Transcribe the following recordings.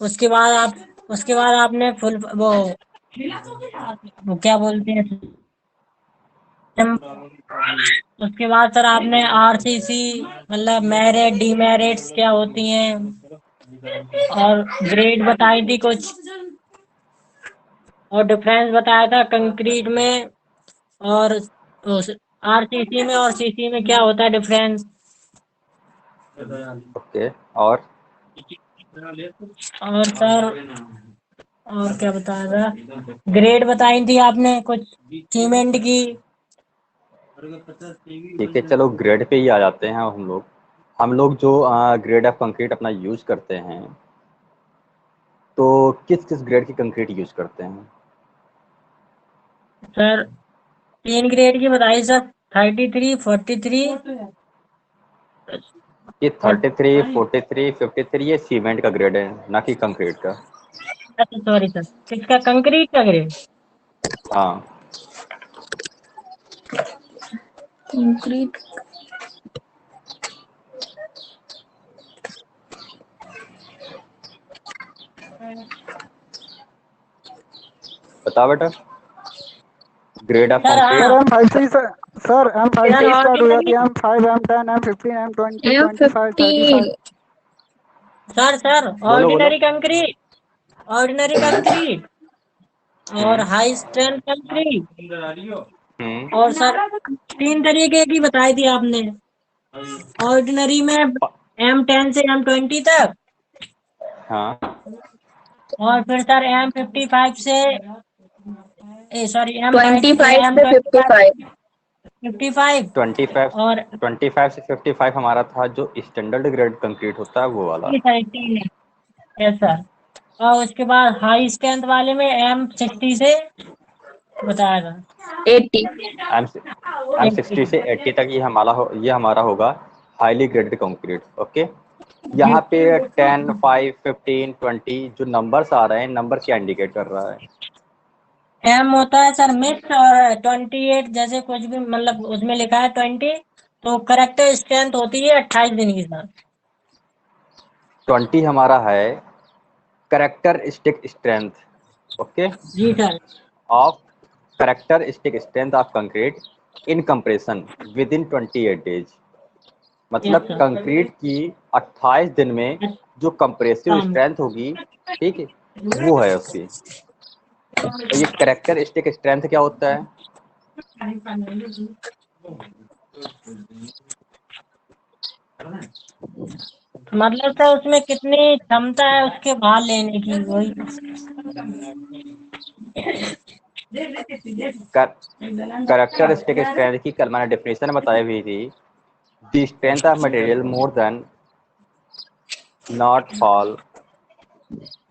उसके बाद आपने फुल वो क्या बोलते हैं, उसके बाद सर आपने आरसीसी मतलब मेरिट डीमेरिट्स क्या होती हैं और ग्रेड बताई थी कुछ, और डिफरेंस बताया था कंक्रीट में और आरसीसी में और सीसी में क्या होता है डिफरेंस। ओके, और सर और क्या बताया था, ग्रेड बताई थी आपने कुछ सीमेंट की। ठीक है, चलो ग्रेड पे ही आ जाते हैं हम लोग जो ग्रेड ऑफ कंक्रीट अपना यूज करते हैं, तो किस किस ग्रेड की कंक्रीट यूज करते हैं? सर 3 ग्रेड की बताइए सर, 33, 43। ये 33, 43, 53 ये सीमेंट का ग्रेड है, ना कि कंक्रीट का। अच्छा सॉरी सर, किसका, कंक्रीट का ग्रेड? हाँ, कंक्रीट। बता बेटा, grade of sir concrete. Sir M5 से सर M5 सर से स्टार्ट हो जाती ऑर्डिनरी, है, M5, M10, M15, M20, 25, 35। M15। Sir बोलो बोलो। ऑर्डिनरी कंक्रीट, ऑर्डिनरी कंक्रीट और हम्म हाई स्ट्रेंथ कंक्रीट, हम्म और सर 3 तरीके की बताई थी आपने, ऑर्डिनरी में M10 से M20 तक, हाँ, और फिर सर M55 से सॉरी M5 से 25 से M25, 55। 55 25 और 25 से 55 हमारा था जो स्टैंडर्ड ग्रेड कंक्रीट होता है वो वाला। 30 है सर, और उसके बाद हाई स्ट्रेंथ वाले में M60 से बताया था। 80। एम एम 60 से 80 तक ये हमारा होगा हाईली ग्रेडेड कंक्रीट। ओके, यहाँ पे 10, 5, 15, 20 जो नंबर्स आ रहे हैं, नंबर क्या इंडिकेट कर रहा है? M होता है सर मिक्स, और 28 जैसे कुछ भी मतलब उसमें लिखा है 20, तो करेक्टर स्ट्रेंथ होती है 28 दिन की सर। 20 हमारा है कैरेक्टरिस्टिक स्ट्रेंथ। ओके, जी sir. Of characteristic strength of concrete in compression with in 28 days. Yes मतलब सर। कंक्रीट की 28 दिन में जो कंप्रेसिव काम। स्ट्रेंथ होगी, ठीक है, वो है उसकी। और ये कैरेक्टरिस्टिक स्ट्रेंथ क्या होता है? मतलब सर उसमें कितनी क्षमता है उसके बाहर लेने की, वही। कैरेक्टरिस्टिक स्ट्रेंथ की कल मैंने डेफिनेशन बताई हुई थी, the strength of material not fall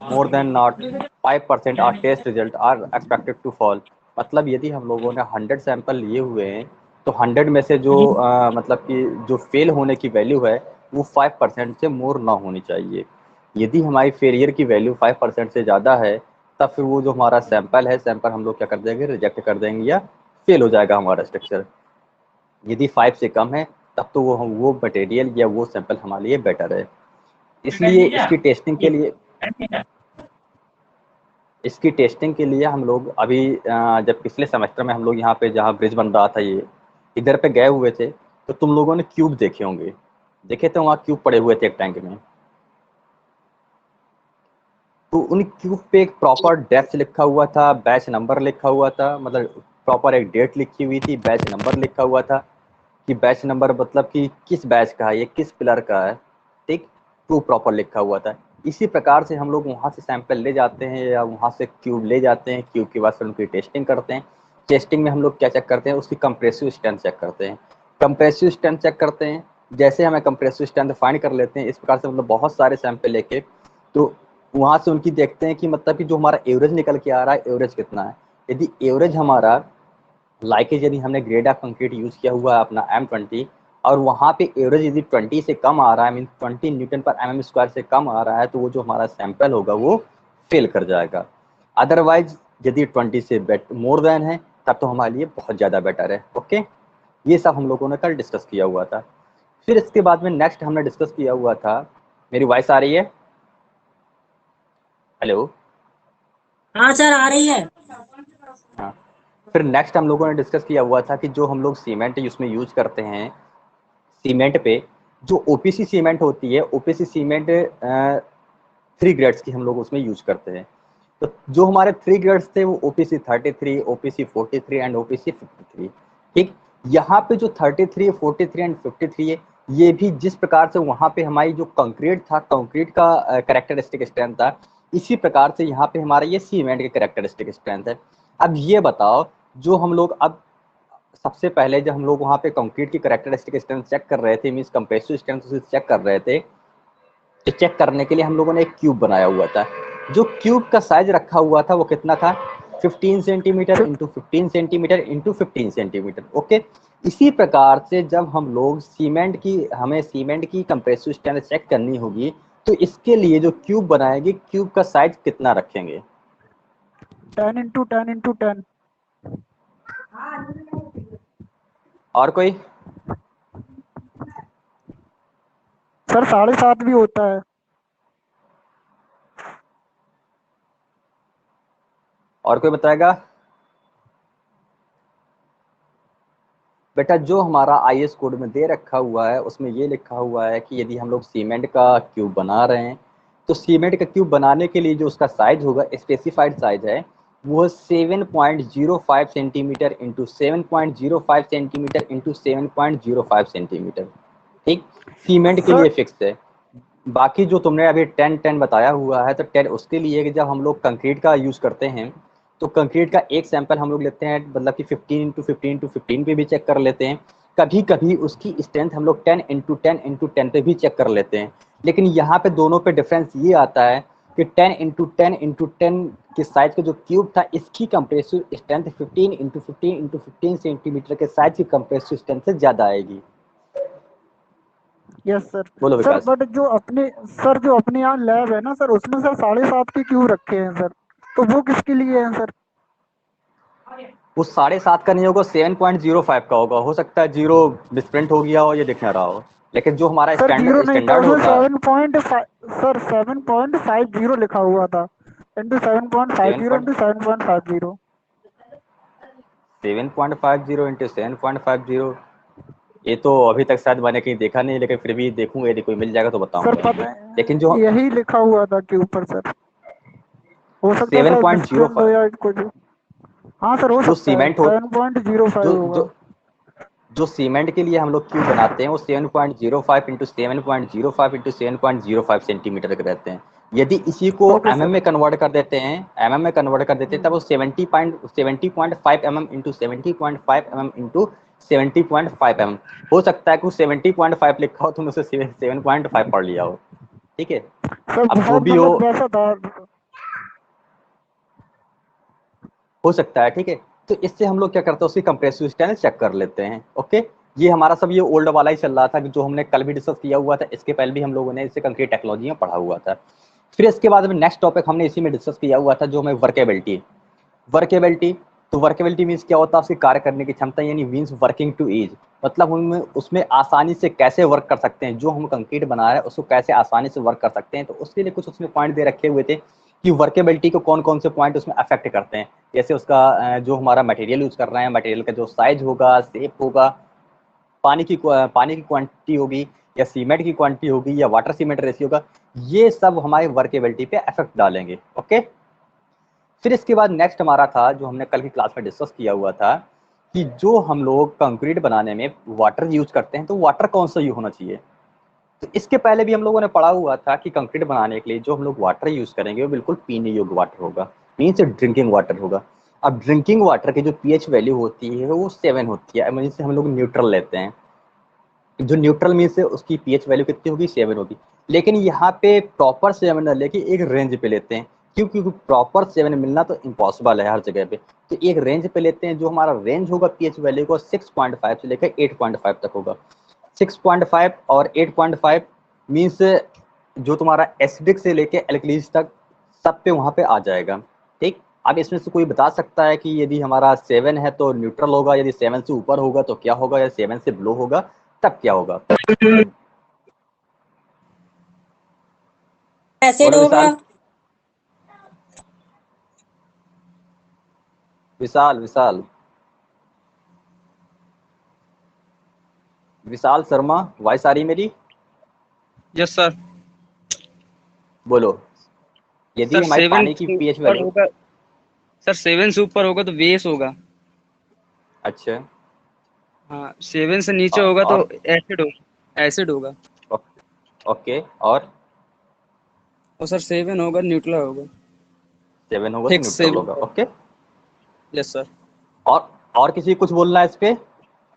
more than not 5% और test result are expected to fall. मतलब यदि हम लोगों ने 100 सैंपल लिए हुए हैं, तो 100 में से जो जी मतलब कि जो फेल होने की वैल्यू है वो 5% से मोर ना होनी चाहिए। यदि हमारी फेलियर की वैल्यू 5% से ज़्यादा है, तब फिर वो जो हमारा सैंपल हम लोग क्या कर देंगे, रिजेक्ट कर देंगे या फेल हो जाएगा हमारा स्ट्रक्चर। यदि 5 से कम है, तब तो वो मटेरियल या वो सैंपल हमारे लिए बेटर है। इसलिए इसकी टेस्टिंग के लिए हम लोग अभी जब पिछले सेमेस्टर में हम लोग यहाँ पे जहाँ ब्रिज बन रहा था, ये इधर पे गए हुए थे, तो तुम लोगों ने क्यूब देखे होंगे, देखे थे वहाँ क्यूब पड़े हुए थे एक टैंक में। तो उन क्यूब पे एक प्रॉपर डेप्थ लिखा हुआ था, बैच नंबर लिखा हुआ था, मतलब प्रॉपर एक डेट लिखी हुई थी, बैच नंबर लिखा हुआ था कि बैच नंबर मतलब कि किस बैच का है, ये किस पिलर का है, ठीक, तो प्रॉपर लिखा हुआ था। इसी प्रकार से हम लोग वहाँ से सैंपल ले जाते हैं या वहाँ से क्यूब ले जाते हैं, क्यूब के बाद फिर उनकी टेस्टिंग करते हैं। टेस्टिंग में हम लोग क्या चेक करते हैं, उसकी कंप्रेसिव स्ट्रेंथ चेक करते हैं। कंप्रेसिव स्ट्रेंथ चेक करते हैं, जैसे हमें कंप्रेसिव स्ट्रेंथ फाइंड कर लेते हैं इस प्रकार से, मतलब बहुत सारे सैंपल लेके, तो वहाँ से उनकी देखते हैं कि मतलब कि जो हमारा एवरेज निकल के आ रहा है, एवरेज कितना है। यदि एवरेज हमारा लाइकेज, यदि हमने ग्रेड ऑफ कंक्रीट यूज किया हुआ है अपना M20, और वहाँ पे एवरेज यदि 20 से कम आ रहा है, मीन 20 न्यूटन पर mm² से कम आ रहा है, तो वो जो हमारा सैंपल होगा वो फेल कर जाएगा। अदरवाइज यदि 20 से मोर देन है, तब तो हमारे लिए बहुत ज़्यादा बेटर है। ओके, ये सब हम लोगों ने कल डिस्कस किया हुआ था। फिर इसके बाद में नेक्स्ट हमने डिस्कस किया हुआ था, मेरी वॉइस आ रही है? हेलो। हाँ सर आ रही है। हाँ, फिर नेक्स्ट हम लोगों ने डिस्कस किया हुआ था कि जो हम लोग सीमेंट उसमें यूज करते हैं, सीमेंट पे जो ओपीसी सीमेंट होती है, ओपीसी सीमेंट 3 ग्रेड्स की हम लोग उसमें यूज करते हैं। तो जो हमारे 3 ग्रेड्स थे वो ओपीसी 33, ओपीसी 43 एंड ओपीसी 53। ठीक, यहाँ पे जो 33, 43 एंड 53 है, ये भी जिस प्रकार से वहाँ पे हमारी जो कंक्रीट था, कंक्रीट का कैरेक्टरिस्टिक स्ट्रेंथ था, इसी प्रकार से यहाँ पे हमारा ये सीमेंट का कैरेक्टरिस्टिक स्ट्रेंथ है। अब ये बताओ, जो हम लोग अब सबसे पहले जब हम लोग वहाँ पे कंक्रीट की कैरेक्टरिस्टिक स्ट्रेंथ चेक कर रहे थे, मींस कंप्रेसिव स्ट्रेंथ उसे चेक कर रहे थे, तो चेक करने के लिए हम लोगों ने एक क्यूब बनाया हुआ था। जो क्यूब का साइज रखा हुआ था वो कितना था, 15 centimetre into 15 centimetre into 15 centimetre. Okay, इसी प्रकार से जब हम लोग हमें सीमेंट की कंप्रेसिव स्ट्रेंथ चेक करनी होगी, तो इसके लिए जो क्यूब बनाएंगे, क्यूब का साइज कितना रखेंगे? 10 इंटू 10 इंटू 10। और कोई? सर 7.5 भी होता है। और कोई बताएगा? बेटा जो हमारा आईएस कोड में दे रखा हुआ है उसमें ये लिखा हुआ है कि यदि हम लोग सीमेंट का क्यूब बना रहे हैं, तो सीमेंट का क्यूब बनाने के लिए जो उसका साइज होगा, स्पेसिफाइड साइज है, वो 7.05 centimetre into 7.05 centimetre into 7.05 centimetre. ठीक, सीमेंट के सर लिए फिक्स है। बाकी जो तुमने अभी 10-10 बताया हुआ है, तो 10 उसके लिए कि जब हम लोग कंक्रीट का यूज करते हैं, तो कंक्रीट का एक सैंपल हम लोग लेते हैं, मतलब कि 15 इंटू 15 इंटू 15 पे भी चेक कर लेते हैं। कभी कभी उसकी स्ट्रेंथ हम लोग 10 इंटू 10 इंटू 10 पे भी चेक कर लेते हैं। लेकिन यहाँ पे दोनों पे डिफरेंस ये आता है कि 10 इंटू 10 इंटू 10 के साइज का जो क्यूब था, इसकी compressive strength 15 into 15 into 15 centimetre के साइज की कंप्रेसिव स्ट्रेंथ से ज्यादा आएगी। Yes sir. बोलो सर विकास। बट जो अपने यहाँ लैब है ना सर, उसमें सर 7.5 के क्यों रखे हैं सर? तो वो किसके लिए है सर? वो 7.5 का नहीं होगा, 7.05 का होगा। हो सकता है जीरो मिसप्रिंट हो गया हो, ये दिख ना रहा हो, लेकिन जो हमारा सर जीरो नहीं था स्टैंडर्ड उसमें, होगा 7.5 सर 7.50 लिखा हुआ था। Into 7.50 into 7.50। 7.50 इंटू 7.50, ये तो अभी तक शायद मैंने कहीं देखा नहीं, लेकिन फिर भी देखूंगा, यदि कोई मिल जाएगा तो सर बताऊंगा। पता लेकिन जो है यही लिखा हुआ था के ऊपर सर। हो सकता है सर मिसप्रिंट हो 7.05 या कुछ। हाँ सर हो जो सकता है सीमेंट हो 7.05 जो होगा। जो जो सीमेंट के लिए हम लोग क्यूब बनाते हैं, वो 7.05 इंटू 7.05 इंटू 7.05 सेंटीमीटर के रहते हैं। यदि इसी को ओके एमएम सर। में कन्वर्ट कर देते हैं, तब वो 70.5 mm into 70.5 mm into 70.5 mm। हो सकता है कि 70.5 लिखा हो, तुमने उसे 7.5 पढ़ लिया हो। ठीक है, सर अब जो बहुत भी मतलब वैसा था। हो सकता है। ठीक है, तो इससे हम लोग क्या करते हैं, उसकी कंप्रेसिव स्ट्रेंथ चेक कर लेते हैं। ओके, ये हमारा सब ये ओल्ड वाला ही चल रहा था, जो हमने कल भी डिस्कस किया हुआ था, इसके पहले भी हम लोगों ने इसे कंक्रीट टेक्नोलॉजी में पढ़ा हुआ था। फिर इसके बाद में नेक्स्ट टॉपिक हमने इसी में डिस्कस किया हुआ था, जो हमें वर्केबिलिटी। वर्केबिलिटी, तो वर्केबिलिटी मीन्स क्या होता है, उसकी कार्य करने की क्षमता, यानी मीन्स वर्किंग टू एज, मतलब उनमें उसमें आसानी से कैसे वर्क कर सकते हैं, जो हम कंक्रीट बना रहे हैं उसको कैसे आसानी से वर्क कर सकते हैं। तो उसके लिए कुछ उसमें पॉइंट दे रखे हुए थे कि वर्केबिलिटी को कौन कौन से पॉइंट उसमें अफेक्ट करते हैं। जैसे उसका जो हमारा मटेरियल यूज कर रहे हैं, मटेरियल का जो साइज होगा, शेप होगा, पानी की क्वांटिटी होगी, या सीमेंट की क्वांटिटी होगी, या वाटर सीमेंट रेशियो होगा, ये सब हमारे वर्केबिलिटी पे इफेक्ट डालेंगे। ओके, फिर इसके बाद नेक्स्ट हमारा था, जो हमने कल की क्लास में डिस्कस किया हुआ था, कि जो हम लोग कंक्रीट बनाने में वाटर यूज करते हैं, तो वाटर कौन सा यूज होना चाहिए। तो इसके पहले भी हम लोगों ने पढ़ा हुआ था कि कंक्रीट बनाने के लिए जो हम लोग वाटर यूज करेंगे वो बिल्कुल पीने योग्य वाटर होगा, मीन्स ड्रिंकिंग वाटर होगा। अब ड्रिंकिंग वाटर की जो पीएच वैल्यू होती है वो 7 होती है, मीन्स हम लोग न्यूट्रल लेते हैं। जो न्यूट्रल मीन्स है उसकी पीएच वैल्यू कितनी होगी, 7 होगी। लेकिन यहाँ पे प्रॉपर 7 न लेके एक रेंज पे लेते हैं, क्योंकि प्रॉपर 7 मिलना तो इम्पॉसिबल है हर जगह पे। तो एक रेंज पे लेते हैं, जो हमारा रेंज होगा पीएच वैल्यू को 6.5 से लेकर 8.5 तक होगा। 6.5 और 8.5 मीन्स जो तुम्हारा एसिडिक से लेके एल्कलीज तक सब पे वहां पे आ जाएगा। ठीक, अब इसमें से कोई बता सकता है कि यदि हमारा 7 है तो न्यूट्रल होगा, यदि 7 से ऊपर होगा तो क्या होगा, या 7 से बिलो होगा तब क्या होगा? एसिड बोलो होगा। विशाल। विशाल विशाल विशाल शर्मा, वॉइस आ रही मेरी? Yes sir. बोलो। यदि सर हमारी 7 पानी की से पीएच ऊपर वैल्यू, होगा। सर 7 से ऊपर होगा तो बेस होगा। अच्छा, हाँ 7 से नीचे होगा तो और एसिड होगा। एसिड होगा। ओके, और सर 7 होगा न्यूट्रल होगा। 7 होगा तो फिक्स न्यूट्रल 7। होगा। Okay, yes sir. और किसी को कुछ बोलना है इस पे,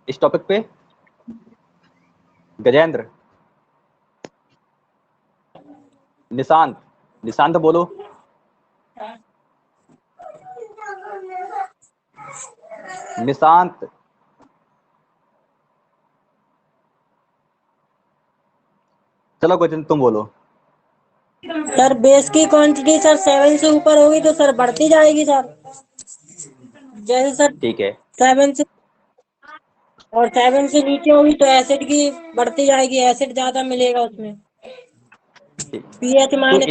इस टॉपिक पे? गजेंद्र, निशांत, निशांत बोलो। निशांत, चलो गजेंद्र तुम बोलो। सर बेस की क्वांटिटी सर 7 से ऊपर होगी तो सर बढ़ती जाएगी सर, जैसे सर ठीक है, 7 से, और 7 से नीचे होगी तो एसिड की बढ़ती जाएगी, एसिड ज्यादा मिलेगा उसमें, ठीक। पीएच तो माइनस।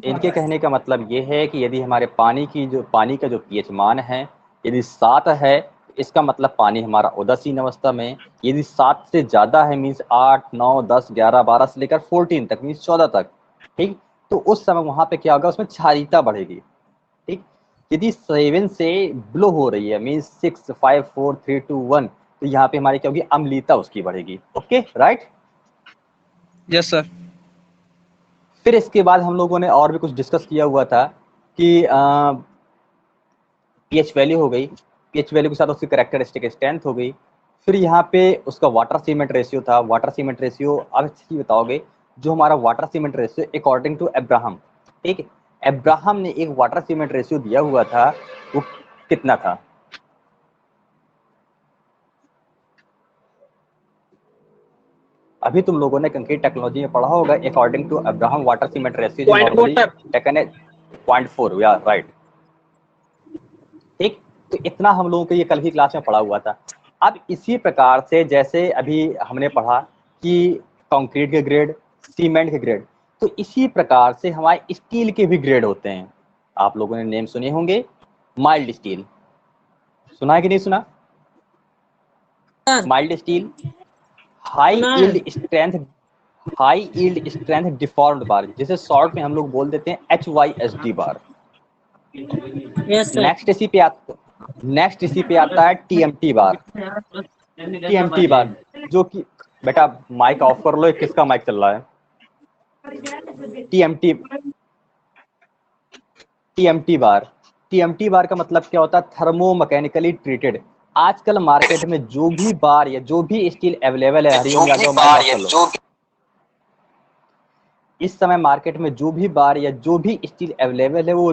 इनके कहने का मतलब ये है कि यदि हमारे पानी का जो पीएच मान है, यदि 7 है, इसका मतलब पानी हमारा उदासीन अवस्था में। यदि 7 से ज्यादा है मीन्स 8, 9, 10, 11, 12 से लेकर 14 तक मीन्स 14 तक, ठीक, तो उस समय वहां पे क्या होगा, उसमें क्षारीयता बढ़ेगी। ठीक, यदि 7 से बिलो हो रही है मीन्स 6, 5, 4, 3, 2, 1, तो यहाँ पे हमारी क्या होगी, अम्लीयता उसकी बढ़ेगी। Okay, right. Yes sir. फिर इसके बाद हम लोगों ने और भी कुछ डिस्कस किया हुआ था कि पीएच वैल्यू हो गई, पीएच वैल्यू के साथ उसकी कैरेक्टरिस्टिक स्ट्रेंथ हो गई। फिर यहाँ पे उसका वाटर सीमेंट रेशियो था। वाटर सीमेंट रेशियो अब अच्छी बताओगे, जो हमारा water cement ratio according to Abraham, ठीक है, अब्राहम ने एक वाटर सीमेंट रेशियो दिया हुआ था, वो कितना था? अभी तुम लोगों ने कंक्रीट टेक्नोलॉजी में पढ़ा होगा, according to Abraham water cement ratio जो पॉइंट नॉर्मली सर। टेकन है 0.4, या राइट। ठीक, तो इतना हम लोगों को ये कल की क्लास में पढ़ा हुआ था। अब इसी प्रकार से जैसे अभी हमने पढ़ा कि कंक्रीट के ग्रेड, सीमेंट के ग्रेड, तो इसी प्रकार से हमारे स्टील के भी ग्रेड होते हैं। आप लोगों ने नेम सुने होंगे, माइल्ड स्टील, सुना है कि नहीं सुना? माइल्ड स्टील, हाई सुना है। Yield strength, high yield strength deformed bar, जिसे शॉर्ट में हम लोग बोल देते हैं HYSD bar. Yes sir. Next इसी पे आता है TMT बार। TMT बार जो कि, बेटा माइक ऑफ कर लो, ये किसका माइक चल रहा है? TMT, TMT बार, TMT बार का मतलब क्या होता है? Thermo mechanically treated. आजकल मार्केट में जो भी बार या जो भी स्टील अवेलेबल है, हरिओम जो भी यादव माइक बार ऑफ या कर लो। जो इस समय मार्केट में जो भी बार या जो भी स्टील अवेलेबल है, वो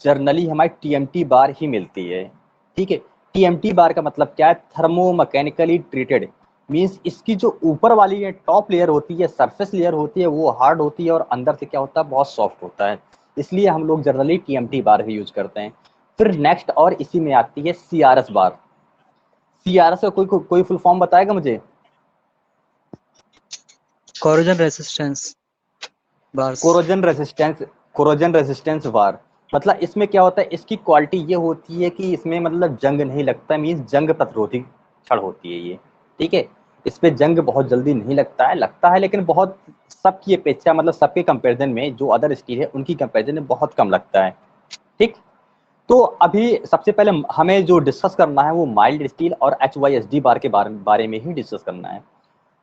जर्नली हमारी TMT बार ही मिलती है। ठीक है, TMT बार का मतलब क्या है? थर्मो मैकेनिकली ट्रीटेड, मीन्स इसकी जो ऊपर वाली है टॉप लेयर होती है, सरफेस लेयर होती है, वो हार्ड होती है और अंदर से क्या होता है, बहुत सॉफ्ट होता है। इसलिए हम लोग जनरली TMT बार ही यूज करते हैं। फिर नेक्स्ट और इसी में आती है CRS बार। CRS का कोई फुल फॉर्म बताएगा मुझे? Corrosion resistance bars. Corrosion resistance bar, मतलब इसमें क्या होता है, इसकी क्वालिटी ये होती है कि इसमें मतलब जंग नहीं लगता, मीन्स जंग प्रतिरोधी छड़ होती है ये। ठीक है, इस पे जंग बहुत जल्दी नहीं लगता है लेकिन बहुत, सबकी अपेक्षा मतलब सबके कंपैरिजन में, जो अदर स्टील है उनकी कंपैरिजन में बहुत कम लगता है। ठीक, तो अभी सबसे पहले हमें जो डिस्कस करना है वो माइल्ड स्टील और HYSD बार के बारे में ही डिस्कस करना है।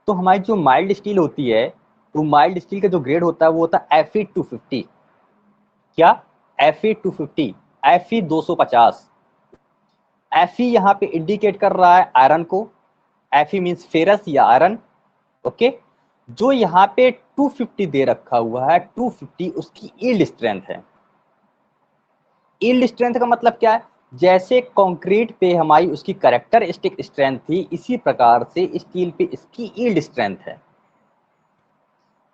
तो हमारी जो माइल्ड स्टील होती है, तो माइल्ड स्टील का जो ग्रेड होता है वो होता है Fe250। क्या? Fe250, Fe250। Fe यहाँ पे इंडिकेट कर रहा है आयरन को, Fe मीन्स फेरस या आयरन। ओके, जो यहाँ पे 250 दे रखा हुआ है, 250 उसकी यील्ड स्ट्रेंथ है। यील्ड स्ट्रेंथ का मतलब क्या है? जैसे कंक्रीट पे हमारी उसकी कैरेक्टरिस्टिक स्ट्रेंथ थी, इसी प्रकार से स्टील पे इसकी यील्ड स्ट्रेंथ है।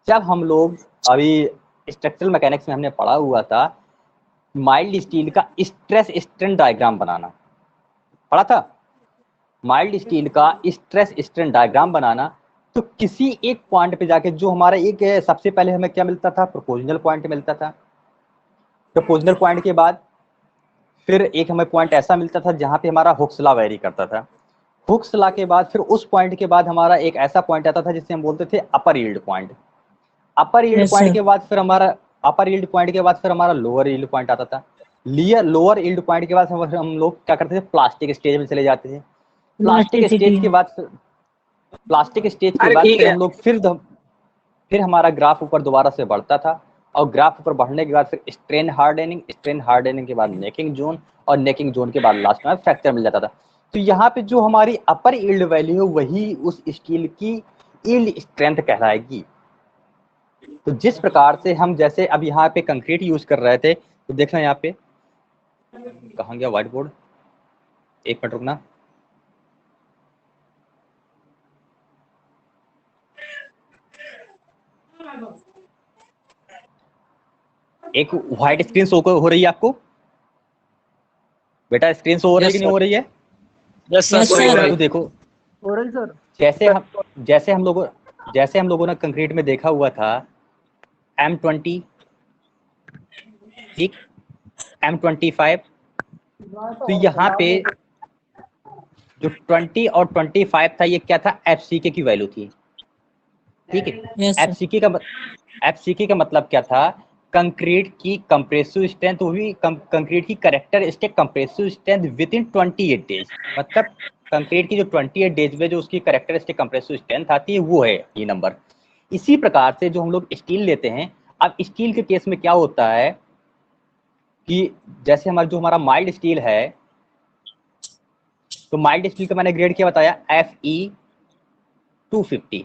जब हम लोग अभी स्ट्रक्चरल मैकेनिक्स में हमने पढ़ा हुआ था माइल्ड स्टील का स्ट्रेस स्ट्रेन डायग्राम बनाना, पढ़ा था माइल्ड स्टील का स्ट्रेस स्ट्रेन डायग्राम बनाना, तो किसी एक पॉइंट पे जाके जो हमारा एक सबसे पहले हमें क्या मिलता था, प्रोपोर्शनल पॉइंट मिलता था। प्रोपोर्शनल पॉइंट के बाद फिर एक हमें पॉइंट ऐसा मिलता था जहाँ पे हमारा हुक्स लॉ वेरी करता था। हुक्स लॉ के बाद फिर उस पॉइंट के बाद हमारा एक ऐसा पॉइंट आता था जिसे हम बोलते थे अपर यील्ड पॉइंट। अपर यील्ड Yes, पॉइंट sir. के बाद फिर हमारा लोअर यील्ड पॉइंट आता था। लोअर यील्ड पॉइंट के बाद हम लोग क्या करते थे, प्लास्टिक स्टेज में चले जाते थे। प्लास्टिक स्टेज के बाद फिर हम लोग फिर हमारा ग्राफ ऊपर दोबारा से बढ़ता था, और ग्राफ ऊपर बढ़ने के बाद फिर स्ट्रेन हार्डनिंग के बाद नेकिंग जोन, और नेकिंग जोन के बाद लास्ट में फ्रैक्चर मिल जाता था। तो यहाँ पे जो हमारी अपर यील्ड वैल्यू है वही उस स्टील की यील्ड स्ट्रेंथ कहलाएगी। तो जिस प्रकार से हम जैसे अब यहाँ पे कंक्रीट यूज कर रहे थे, तो देखना यहाँ पे कहाँ गया व्हाइट बोर्ड, एक मिनट रुकना। एक व्हाइट स्क्रीन शो हो रही है आपको बेटा? स्क्रीन शो हो रही है कि नहीं हो रही है? यस सर, Yes, कोई sir. नहीं। तो देखो, हो रही सर। जैसे हम लोगों ने कंक्रीट में देखा हुआ था M20, ठीक, M25। तो यहाँ पे जो 20 और 25 था, ये क्या था, FCK की वैल्यू थी, ठीक है। Yes, sir. FCK का मतलब क्या था, कंक्रीट की कंप्रेसिव स्ट्रेंथ, वो भी कंक्रीट की characteristic compressive strength with in 28 days. मतलब कंक्रीट की जो 28 डेज में जो उसकी कैरेक्टरिस्टिक कंप्रेसिव स्ट्रेंथ आती है, वो है ये नंबर। इसी प्रकार से जो हम लोग स्टील लेते हैं, अब स्टील के केस में क्या होता है कि जैसे हमारा माइल्ड स्टील है, तो माइल्ड स्टील का मैंने ग्रेड क्या बताया, Fe250,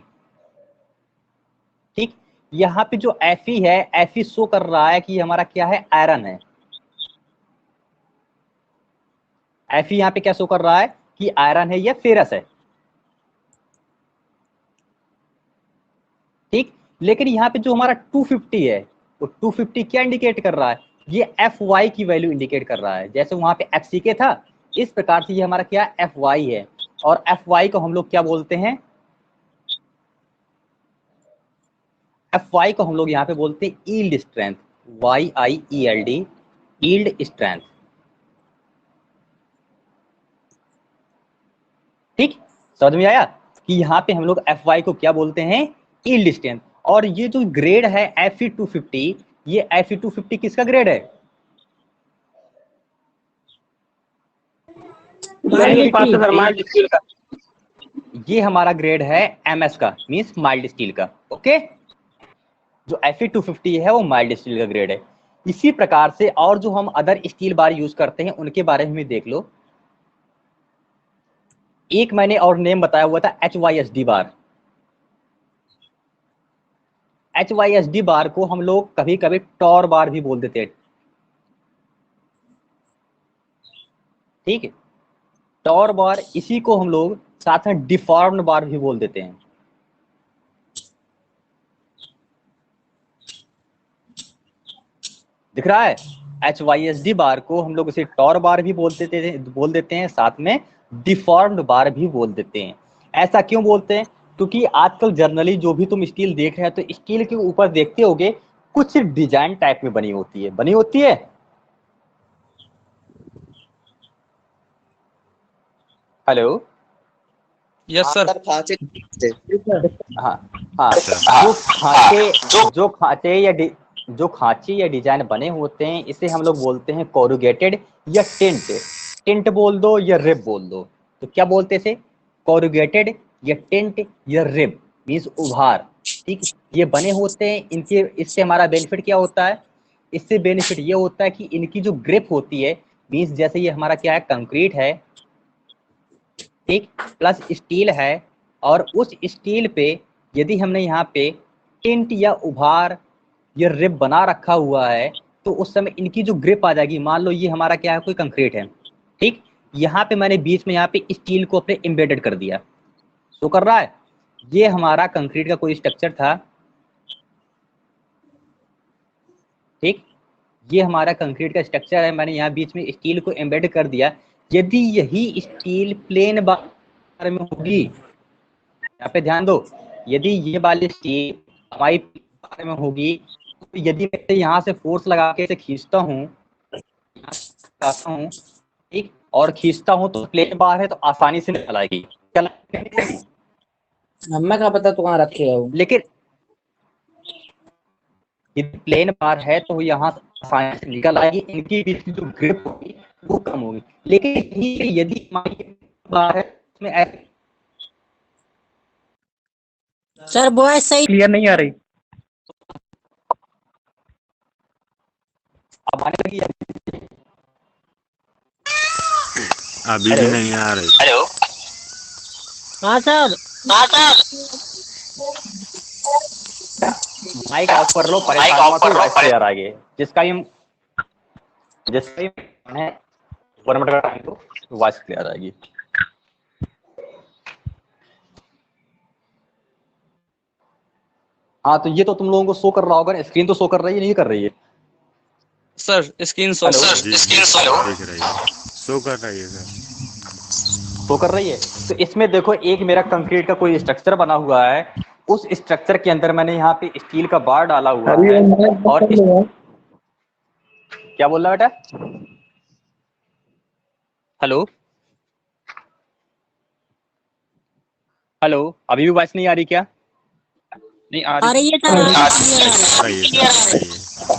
ठीक। यहाँ पे जो Fe है, Fe शो कर रहा है कि हमारा क्या है, आयरन है। Fe यहाँ पे क्या शो कर रहा है कि आयरन है या फेरस है, ठीक। लेकिन यहाँ पे जो हमारा 250 है, वो 250 क्या इंडिकेट कर रहा है, ये Fy की वैल्यू इंडिकेट कर रहा है। जैसे वहां पे FCK था, इस प्रकार से ये हमारा क्या Fy है, और Fy को हम लोग क्या बोलते हैं, Fy को हम लोग यहाँ पे बोलते हैं yield strength, YIELD, yield strength, ठीक। समझ में आया कि यहाँ पे हम लोग Fy को क्या बोलते हैं, यील्ड स्ट्रेंथ। और ये जो ग्रेड है Fe250, ये Fe250 किसका ग्रेड है, Mild steel. ये हमारा ग्रेड है MS का, मींस माइल्ड स्टील का, ओके। जो Fe250 है वो माइल्ड स्टील का ग्रेड है। इसी प्रकार से और जो हम अदर स्टील बार यूज करते हैं उनके बारे में भी देख लो। एक मैंने और नेम बताया हुआ था HYSD बार। HYSD बार को हम लोग कभी कभी टॉर बार भी बोल देते हैं, ठीक है। टॉर बार, इसी को हम लोग साथ में डिफॉर्म्ड बार भी बोल देते हैं, दिख रहा है। HYSD बार को हम लोग उसे टॉर बार भी बोल देते हैं, साथ में डिफॉर्म्ड बार भी बोल देते हैं। ऐसा क्यों बोलते हैं, क्योंकि आजकल जनरली जो भी तुम स्टील देख रहे हो, तो स्टील के ऊपर देखते होगे कुछ डिजाइन टाइप में बनी होती है। Hello, yes sir. हाँ हाँ, जो खांचे या डिजाइन बने होते हैं, इसे हम लोग बोलते हैं कोरुगेटेड या टिंट बोल दो या रिब बोल दो। तो क्या बोलते थे, कोरुगेटेड या टिंट या रिब, मीन्स उभार, ठीक। ये बने होते हैं, इनके इससे हमारा बेनिफिट क्या होता है, इससे बेनिफिट ये होता है कि इनकी जो ग्रिप होती है, मीन्स जैसे ये हमारा क्या है, कंक्रीट है, ठीक, प्लस स्टील है, और उस स्टील पे यदि हमने यहाँ पे टिंट या उभार या रिब बना रखा हुआ है, तो उस समय इनकी जो ग्रिप आ जाएगी। मान लो ये हमारा क्या है, कोई कंक्रीट है, ठीक, यहाँ पे मैंने बीच में यहाँ पे स्टील को अपने एम्बेडेड कर दिया, तो कर रहा है, ये हमारा कंक्रीट का कोई स्ट्रक्चर था, ठीक, ये हमारा कंक्रीट का स्ट्रक्चर है, मैंने यहाँ बीच में स्टील को एम्बेड कर दिया। यदि यही स्टील प्लेन बार में होगी, यहाँ पे ध्यान दो, यदि ये वाली स्टील हमारी बार में होगी, तो यदि मैं यहाँ से फोर्स लगा के इसे खींचता हूँ, लगाता हूँ ठीक, और खींचता हूँ तो प्लेन बार है तो आसानी से निकल आएगी। हमें क्या पता तू कहाँ रखे हो। लेकिन यदि प्लेन बार है तो यहाँ आसानी से निकल आएगी, इनकी बीच की जो ग्रिप होगी वो कम होगी। लेकिन यदि बार है उसमें ऐसे सर वॉइस सही क्लियर नहीं आ रही। अब आने लगी है। अभी भी नहीं आ रही। हेलो, हाँ सर माइक ऑफ कर लो, परेशान मत हो, वॉइस क्लियर आ गई। जिसका भी है 1 मिनट का टाइम दो, वॉइस क्लियर आएगी। हाँ तो ये तो तुम लोगों को शो कर रहा होगा, स्क्रीन तो शो कर रही है, नहीं कर रही है? Sir screen shot hello? दिख रही है, शो कर रही है सर। शो कर रही है। तो इसमें देखो एक मेरा कंक्रीट का कोई स्ट्रक्चर बना हुआ है, उस स्ट्रक्चर के अंदर मैंने यहाँ पे स्टील का बार डाला हुआ है। और क्या बोल रहा बेटा? हेलो हेलो, अभी भी आवाज नहीं आ रही क्या? नहीं आ आ रही है सर,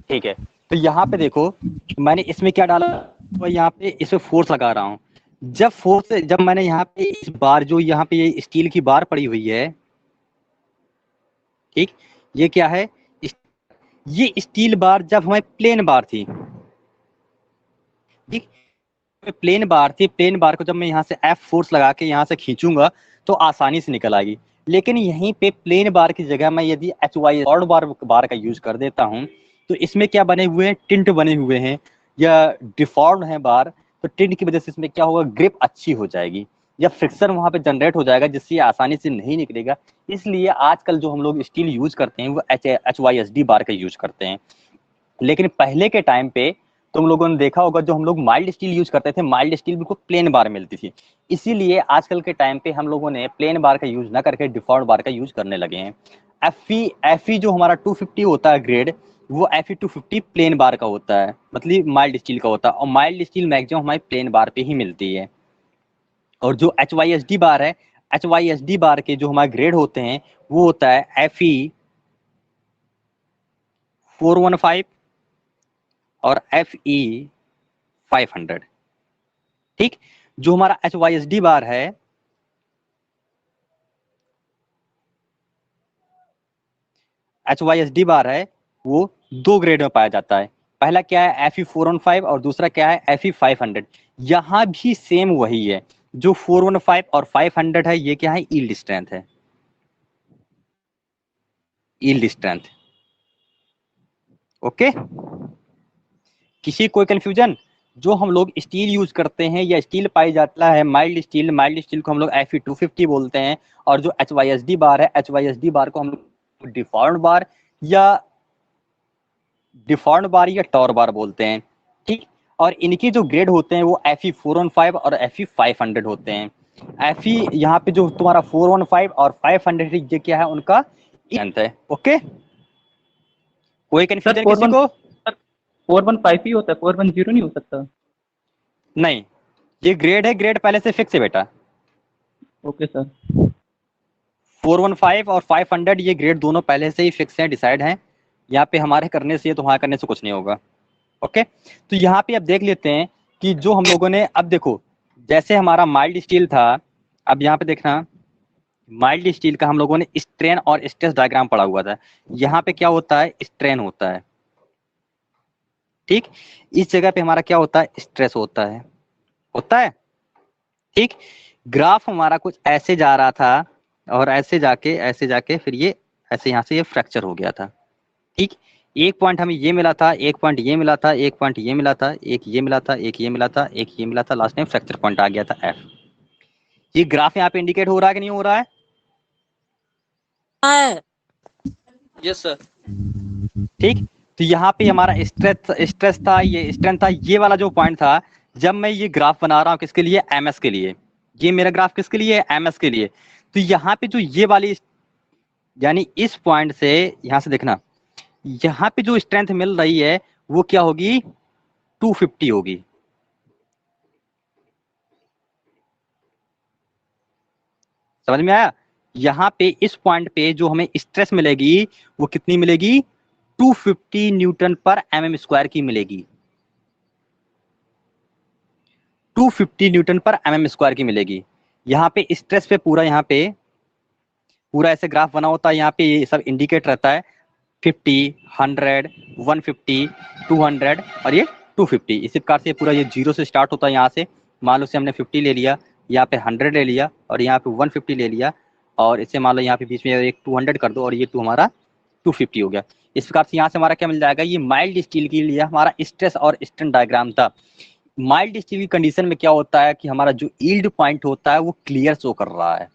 ठीक है। तो यहाँ पे देखो मैंने इसमें क्या डाला, तो यहाँ पे इसमें फोर्स लगा रहा हूँ। जब मैंने यहाँ पे इस बार जो यहाँ पे ये स्टील की बार पड़ी हुई है, ठीक, ये क्या है, ये स्टील बार जब हमारी प्लेन बार थी, ठीक, प्लेन बार थी, प्लेन बार को जब मैं यहाँ से F फोर्स लगा के यहाँ से खींचूंगा तो आसानी से निकल आएगी। लेकिन यहीं पे प्लेन बार की जगह मैं यदि HY और बार का यूज कर देता हूँ तो इसमें क्या बने हुए हैं, टिंट बने हुए हैं या डिफॉर्म है बार, तो टिंट की वजह से इसमें क्या होगा, ग्रिप अच्छी हो जाएगी या फ्रिक्शन वहां पे जनरेट हो जाएगा, जिससे ये आसानी से नहीं निकलेगा। इसलिए आजकल जो हम लोग स्टील यूज करते हैं वो HYSD बार का यूज करते हैं। लेकिन पहले के टाइम पे तुम लोगों ने देखा होगा जो हम लोग माइल्ड स्टील यूज करते थे, माइल्ड स्टील बिल्कुल प्लेन बार मिलती थी। इसीलिए आजकल के टाइम पे हम लोगों ने प्लेन बार का यूज ना करके डिफॉल्ट बार का यूज करने लगे हैं। FE जो हमारा 250 होता है ग्रेड, वो FE 250 प्लेन बार का होता है, मतलब माइल्ड स्टील का होता है, और माइल्ड स्टील मैक्सिमम हमारी प्लेन बार पे ही मिलती है। और जो HYSD बार है, HYSD बार के जो हमारे ग्रेड होते हैं वो होता है FE 415 और FE 500। ठीक, जो हमारा HYSD बार है, HYSD बार है वो 2 ग्रेड में पाया जाता है। पहला क्या है FE 415 और दूसरा क्या है FE 500। यहां भी सेम वही है, जो 415 और 500 है ये क्या है, यील्ड स्ट्रेंथ है, यील्ड स्ट्रेंथ। ओके, किसी कोई कंफ्यूजन? जो हम लोग स्टील यूज करते हैं या स्टील पाई जाता है माइल्ड स्टील को हम लोग FE 250 बोलते हैं, और जो HYSD बार है, HYSD बार को हम लोग डिफॉल्ट बार या टॉर बार बोलते हैं। ठीक, और इनके जो ग्रेड होते हैं वो FE 415 और FE 500 होते हैं। FE यहाँ पे जो तुम्हारा 415 और 500 ये क्या है, उनका अंत है। ओके, कोई कंफ्यूजन किसी को? 415 ही होता है, 410 नहीं हो सकता? नहीं, ये ग्रेड है, ग्रेड पहले से फिक्स है बेटा। Okay sir. 415 और 500 ये ग्रेड दोनों पहले से ही फिक्स हैं, डिसाइड हैं। यहाँ पे हमारे करने से, तुम्हारे करने से कुछ नहीं होगा। ओके, तो यहाँ पे अब देख लेते हैं कि जो हम लोगों ने, अब देखो जैसे हमारा माइल्ड स्टील था, अब यहाँ पे देखना माइल्ड स्टील का हम लोगों ने स्ट्रेन और स्ट्रेस डायग्राम पढ़ा हुआ था। यहाँ पे क्या होता है, स्ट्रेन होता है, ठीक, इस जगह पे हमारा क्या होता है, स्ट्रेस होता है। ठीक, ग्राफ हमारा कुछ ऐसे जा रहा था और ऐसे जाके फिर ये ऐसे यहाँ से ये फ्रैक्चर हो गया था। ठीक, एक पॉइंट हमें ये मिला था, एक पॉइंट ये मिला था, एक पॉइंट ये मिला था, एक ये मिला था, एक ये मिला था, एक ये मिला था, लास्ट में फ्रैक्चर पॉइंट आ गया था F। ये ग्राफ यहाँ पे इंडिकेट हो रहा है कि नहीं हो रहा है? Yes sir. ठीक, तो यहाँ पे हमारा स्ट्रेस था, ये स्ट्रेंथ था, ये वाला जो पॉइंट था। जब मैं ये ग्राफ बना रहा हूँ किसके लिए, MS के लिए, ये मेरा ग्राफ किसके लिए, MS के लिए। तो यहाँ पे जो ये वाली, यानी इस पॉइंट से यहाँ से देखना, यहाँ पे जो स्ट्रेंथ मिल रही है वो क्या होगी, 250 होगी। समझ में आया? यहाँ पे इस पॉइंट पे जो हमें स्ट्रेस मिलेगी वो कितनी मिलेगी? 250 न्यूटन पर एमएम स्क्वायर की मिलेगी। 250 न्यूटन पर एमएम स्क्वायर की मिलेगी। यहाँ पे स्ट्रेस पे पूरा यहाँ पे पूरा ऐसे ग्राफ बना होता है। यहाँ पे ये सब इंडिकेट रहता है 50, 100, 150, 200 और ये 250। इसी प्रकार से पूरा ये जीरो से स्टार्ट होता है। यहाँ से मान लो से हमने 50 ले लिया, यहाँ पे 100 ले लिया और यहाँ पे 150 ले लिया और इससे मान लो यहाँ पे बीच में एक 200 कर दो और ये हमारा 250 हो गया। इस प्रकार से यहाँ से हमारा क्या मिल जाएगा? ये माइल्ड स्टील के लिए हमारा स्ट्रेस और स्ट्रेन डायग्राम था। माइल्ड स्टील की कंडीशन में क्या होता है कि हमारा जो यील्ड पॉइंट होता है वो क्लियर शो कर रहा है।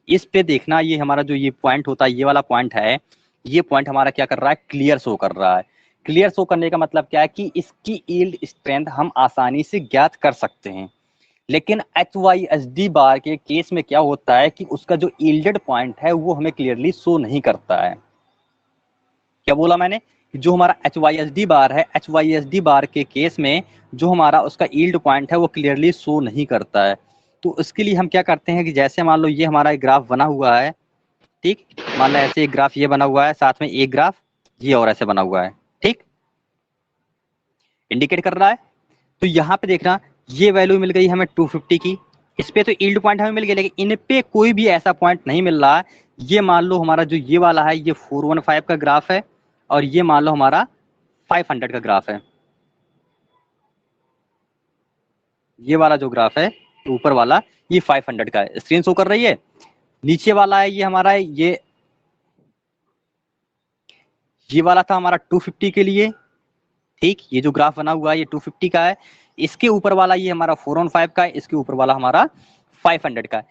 इस पे देखना, ये हमारा जो ये पॉइंट होता है, ये वाला पॉइंट है, ये पॉइंट हमारा क्या कर रहा है? क्लियर शो कर रहा है। क्लियर शो करने का मतलब क्या है कि इसकी यील्ड स्ट्रेंथ हम आसानी से ज्ञात कर सकते हैं। लेकिन HYSD बार के केस में क्या होता है कि उसका जो यील्डेड पॉइंट है वो हमें क्लियरली शो नहीं करता है। क्या बोला मैंने? जो हमारा HYSD बार है, HYSD बार के केस में जो हमारा उसका यील्ड पॉइंट है वो क्लियरली शो नहीं करता है। तो इसके लिए हम क्या करते हैं कि जैसे मान लो ये हमारा ग्राफ बना हुआ है, ठीक, मान लो ऐसे एक ग्राफ ये बना हुआ है, साथ में एक ग्राफ ये और ऐसे बना हुआ है, ठीक, इंडिकेट कर रहा है। तो यहाँ पे देखना, ये वैल्यू मिल गई हमें 250 की, इस पे तो यील्ड पॉइंट हमें मिल गया, लेकिन इन पे कोई भी ऐसा पॉइंट नहीं मिल रहा है। ये मान लो हमारा जो ये वाला है ये 415 का ग्राफ है और ये मान लो हमारा 500 का ग्राफ है। ये वाला जो ग्राफ है ऊपर वाला ये 500 का है, स्क्रीन शो कर रही है। नीचे वाला है ये हमारा ये वाला था हमारा 250 के लिए, ठीक, ये जो ग्राफ बना हुआ है ये 250 का है। इसके ऊपर वाला ये हमारा 415 का है, इसके ऊपर वाला हमारा 500 का है।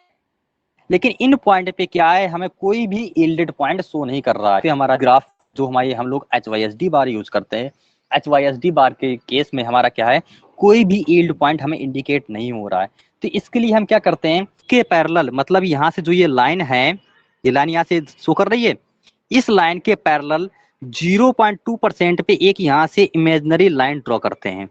लेकिन इन पॉइंट पे क्या है, हमें कोई भी यील्डेड पॉइंट शो नहीं कर रहा है। हमारा ग्राफ जो हमारे हम लोग HYSD बार यूज करते हैं, HYSD बार के केस में हमारा क्या है, कोई भी यील्ड पॉइंट हमें इंडिकेट नहीं हो रहा है। तो इसके लिए हम क्या करते हैं कि पैरेलल, मतलब यहाँ से जो ये लाइन है, ये लाइन यहाँ से शो कर रही है, इस लाइन के पैरेलल 0.2% पे एक यहाँ से इमेजिनरी लाइन ड्रॉ करते हैं।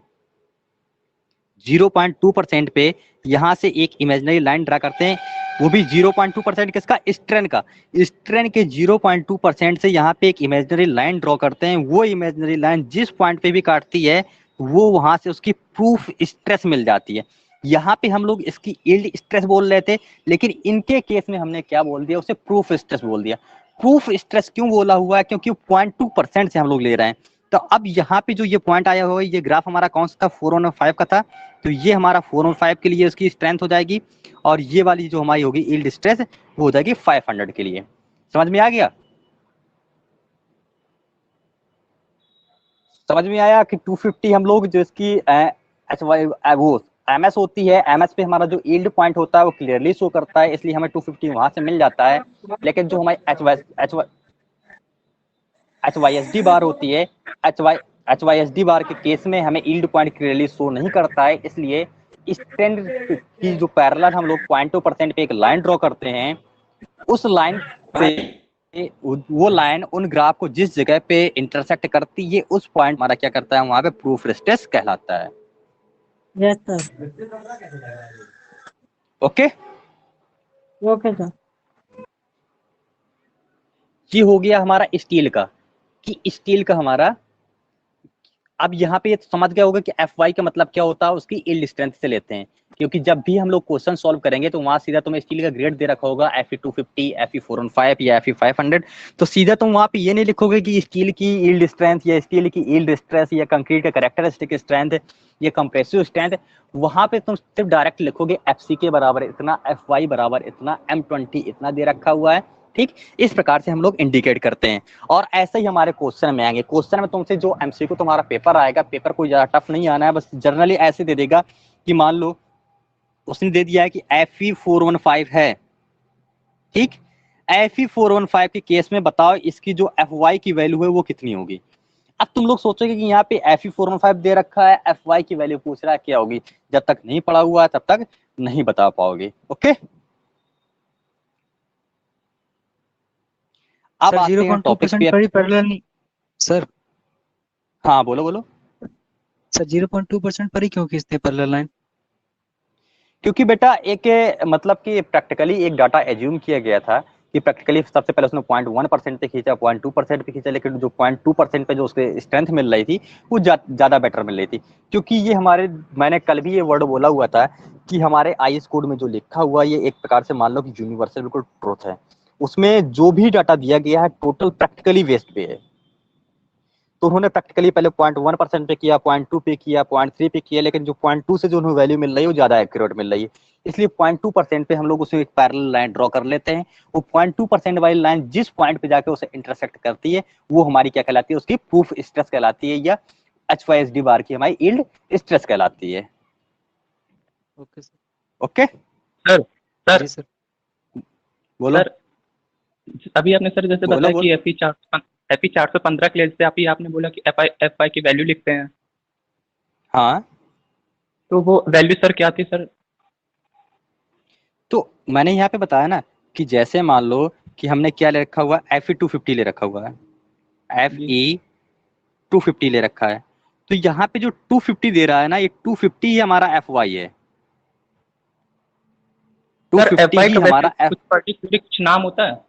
0.2% पे यहाँ से एक इमेजिनरी लाइन ड्रा करते हैं, वो भी 0.2% किसका? स्ट्रेन का। स्ट्रेन के 0.2% से यहाँ पे एक इमेजिनरी लाइन ड्रॉ करते हैं। वो इमेजिनरी लाइन जिस पॉइंट पे भी काटती है वो वहां से उसकी प्रूफ स्ट्रेस मिल जाती है। यहाँ पे हम लोग इसकी यील्ड स्ट्रेस बोल रहे थे, लेकिन इनके केस में हमने क्या बोल दिया? उसे प्रूफ स्ट्रेस बोल दिया। प्रूफ स्ट्रेस क्यों बोला हुआ है? क्योंकि 0.2% से हम लोग ले रहे हैं। तो अब यहाँ पे जो ये पॉइंट आया हुआ है, ये ग्राफ हमारा कौन सा था? 415 का था। तो ये हमारा 415 के लिए उसकी स्ट्रेंथ हो जाएगी और ये वाली जो हमारी होगी यील्ड स्ट्रेस वो हो जाएगी 500 के लिए। समझ में आ गया? समझ में आया कि 250 हम लोग जो इसकी वो MS होती है, MS पे हमारा जो यील्ड पॉइंट होता है वो क्लियरली शो करता है, इसलिए हमें 250 वहां से मिल जाता है। लेकिन जो हमारी HYSD बार होती है, HYSD बार के केस में हमें यील्ड पॉइंट क्लियरली शो नहीं करता है, इसलिए इस ट्रेंड की जो पैरेलल हम लोग 0.2% पे एक लाइन ड्रॉ करते हैं, उस लाइन पे वो लाइन उन ग्राफ को जिस जगह पे इंटरसेक्ट करती है, उस पॉइंट हमारा क्या करता है? वहां पे प्रूफ स्ट्रेस कहलाता है। Yes sir. Okay, okay sir. ये हो गया हमारा स्टील का, कि स्टील का हमारा। अब यहाँ पे ये समझ गया होगा कि FY का मतलब क्या होता है, उसकी यील्ड स्ट्रेंथ से लेते हैं, क्योंकि जब भी हम लोग क्वेश्चन सॉल्व करेंगे तो वहां सीधा तुम्हें स्टील का ग्रेड दे रखा होगा Fe250, Fe415 या Fe500। तो सीधा तुम वहां पे ये नहीं लिखोगे कि स्टील की यील्ड स्ट्रेंथ या स्टील की यील्ड स्ट्रेस या कंक्रीट का कैरेक्टरिस्टिक स्ट्रेंथ या कंप्रेसिव स्ट्रेंथ। वहां पे तुम सिर्फ डायरेक्ट लिखोगे FC के बराबर इतना, FY बराबर इतना, M20 इतना दे रखा हुआ है, ठीक। इस प्रकार से हम लोग इंडिकेट करते हैं और ऐसे ही हमारे क्वेश्चन में आएंगे। क्वेश्चन में तुमसे जो MCQ तुम्हारा पेपर आएगा, पेपर कोई ज्यादा टफ नहीं आना है, बस जनरली ऐसे दे देगा कि मान लो उसने दे दिया है कि Fe415 है, ठीक। Fe415 के केस में बताओ इसकी जो FY की वैल्यू है वो कितनी होगी। अब तुम लोग सोचोगे कि यहाँ पे Fe415 दे रखा है, FY की वैल्यू पूछ रहा है, क्या होगी? जब तक नहीं पढ़ा हुआ है तब तक नहीं बता पाओगे। ओके, अब आते हैं टॉपिक पे। पैरेलल नहीं सर। हाँ बोलो बोलो। सर 0.2% पर ही क्यों खींचते हैं पैरेलल लाइन? क्योंकि बेटा एक मतलब कि प्रैक्टिकली एक डाटा एज्यूम किया गया था कि प्रैक्टिकली सबसे पहले उसने 0.1% पे खींचा, 0.2% पे खींचा, लेकिन जो 0.2% पे जो उसके स्ट्रेंथ मिल रही थी वो ज्यादा बेटर मिल रही थी। क्योंकि ये हमारे, मैंने कल भी ये वर्ड बोला हुआ था कि हमारे आईएस कोड में जो लिखा हुआ ये एक प्रकार से मान लो कि यूनिवर्सल बिल्कुल ट्रूथ है। उसमें जो भी डाटा दिया गया है टोटल प्रैक्टिकली वेस्ट पे है। तो उन्होंने प्रैक्टिकली पहले 0.1% पे किया, 0.2 पे किया, 0.3 पे किया, लेकिन जो 0.2 से जो उन्हें वैल्यू मिल रही है वो ज्यादा एक्यूरेट मिल रही है। इसलिए 0.2% पे हम लोग उसे एक पैरेलल लाइन ड्रॉ कर लेते हैं। वो 0.2% वाली लाइन जिस पॉइंट पे जाके उसे इंटरसेक्ट करती है वो हमारी क्या कहलाती है, उसकी प्रूफ स्ट्रेस कहलाती है, या HYSD बार की हमारी यील्ड स्ट्रेस कहलाती है। Okay sir. Okay sir sir ji sir. बोलो सर अभी आपने सर जैसे बोलो बताया बोलो। कि एफई 415 के लिए जैसे आप ही आपने बोला कि एफ आई की वैल्यू लिखते हैं, हाँ तो वो वैल्यू सर क्या थी सर? तो मैंने यहाँ पे बताया ना कि जैसे मान लो कि हमने क्या ले रखा हुआ है, FE 250 ले रखा हुआ है, जी FE 250 ले रखा है। तो यहाँ पे जो 250 दे रहा है ना, ये 250 ही हमारा FY है, सर, 250 एफआई ही का वैसे हमारा कुछ पर्टिकुलर कुछ नाम होता है?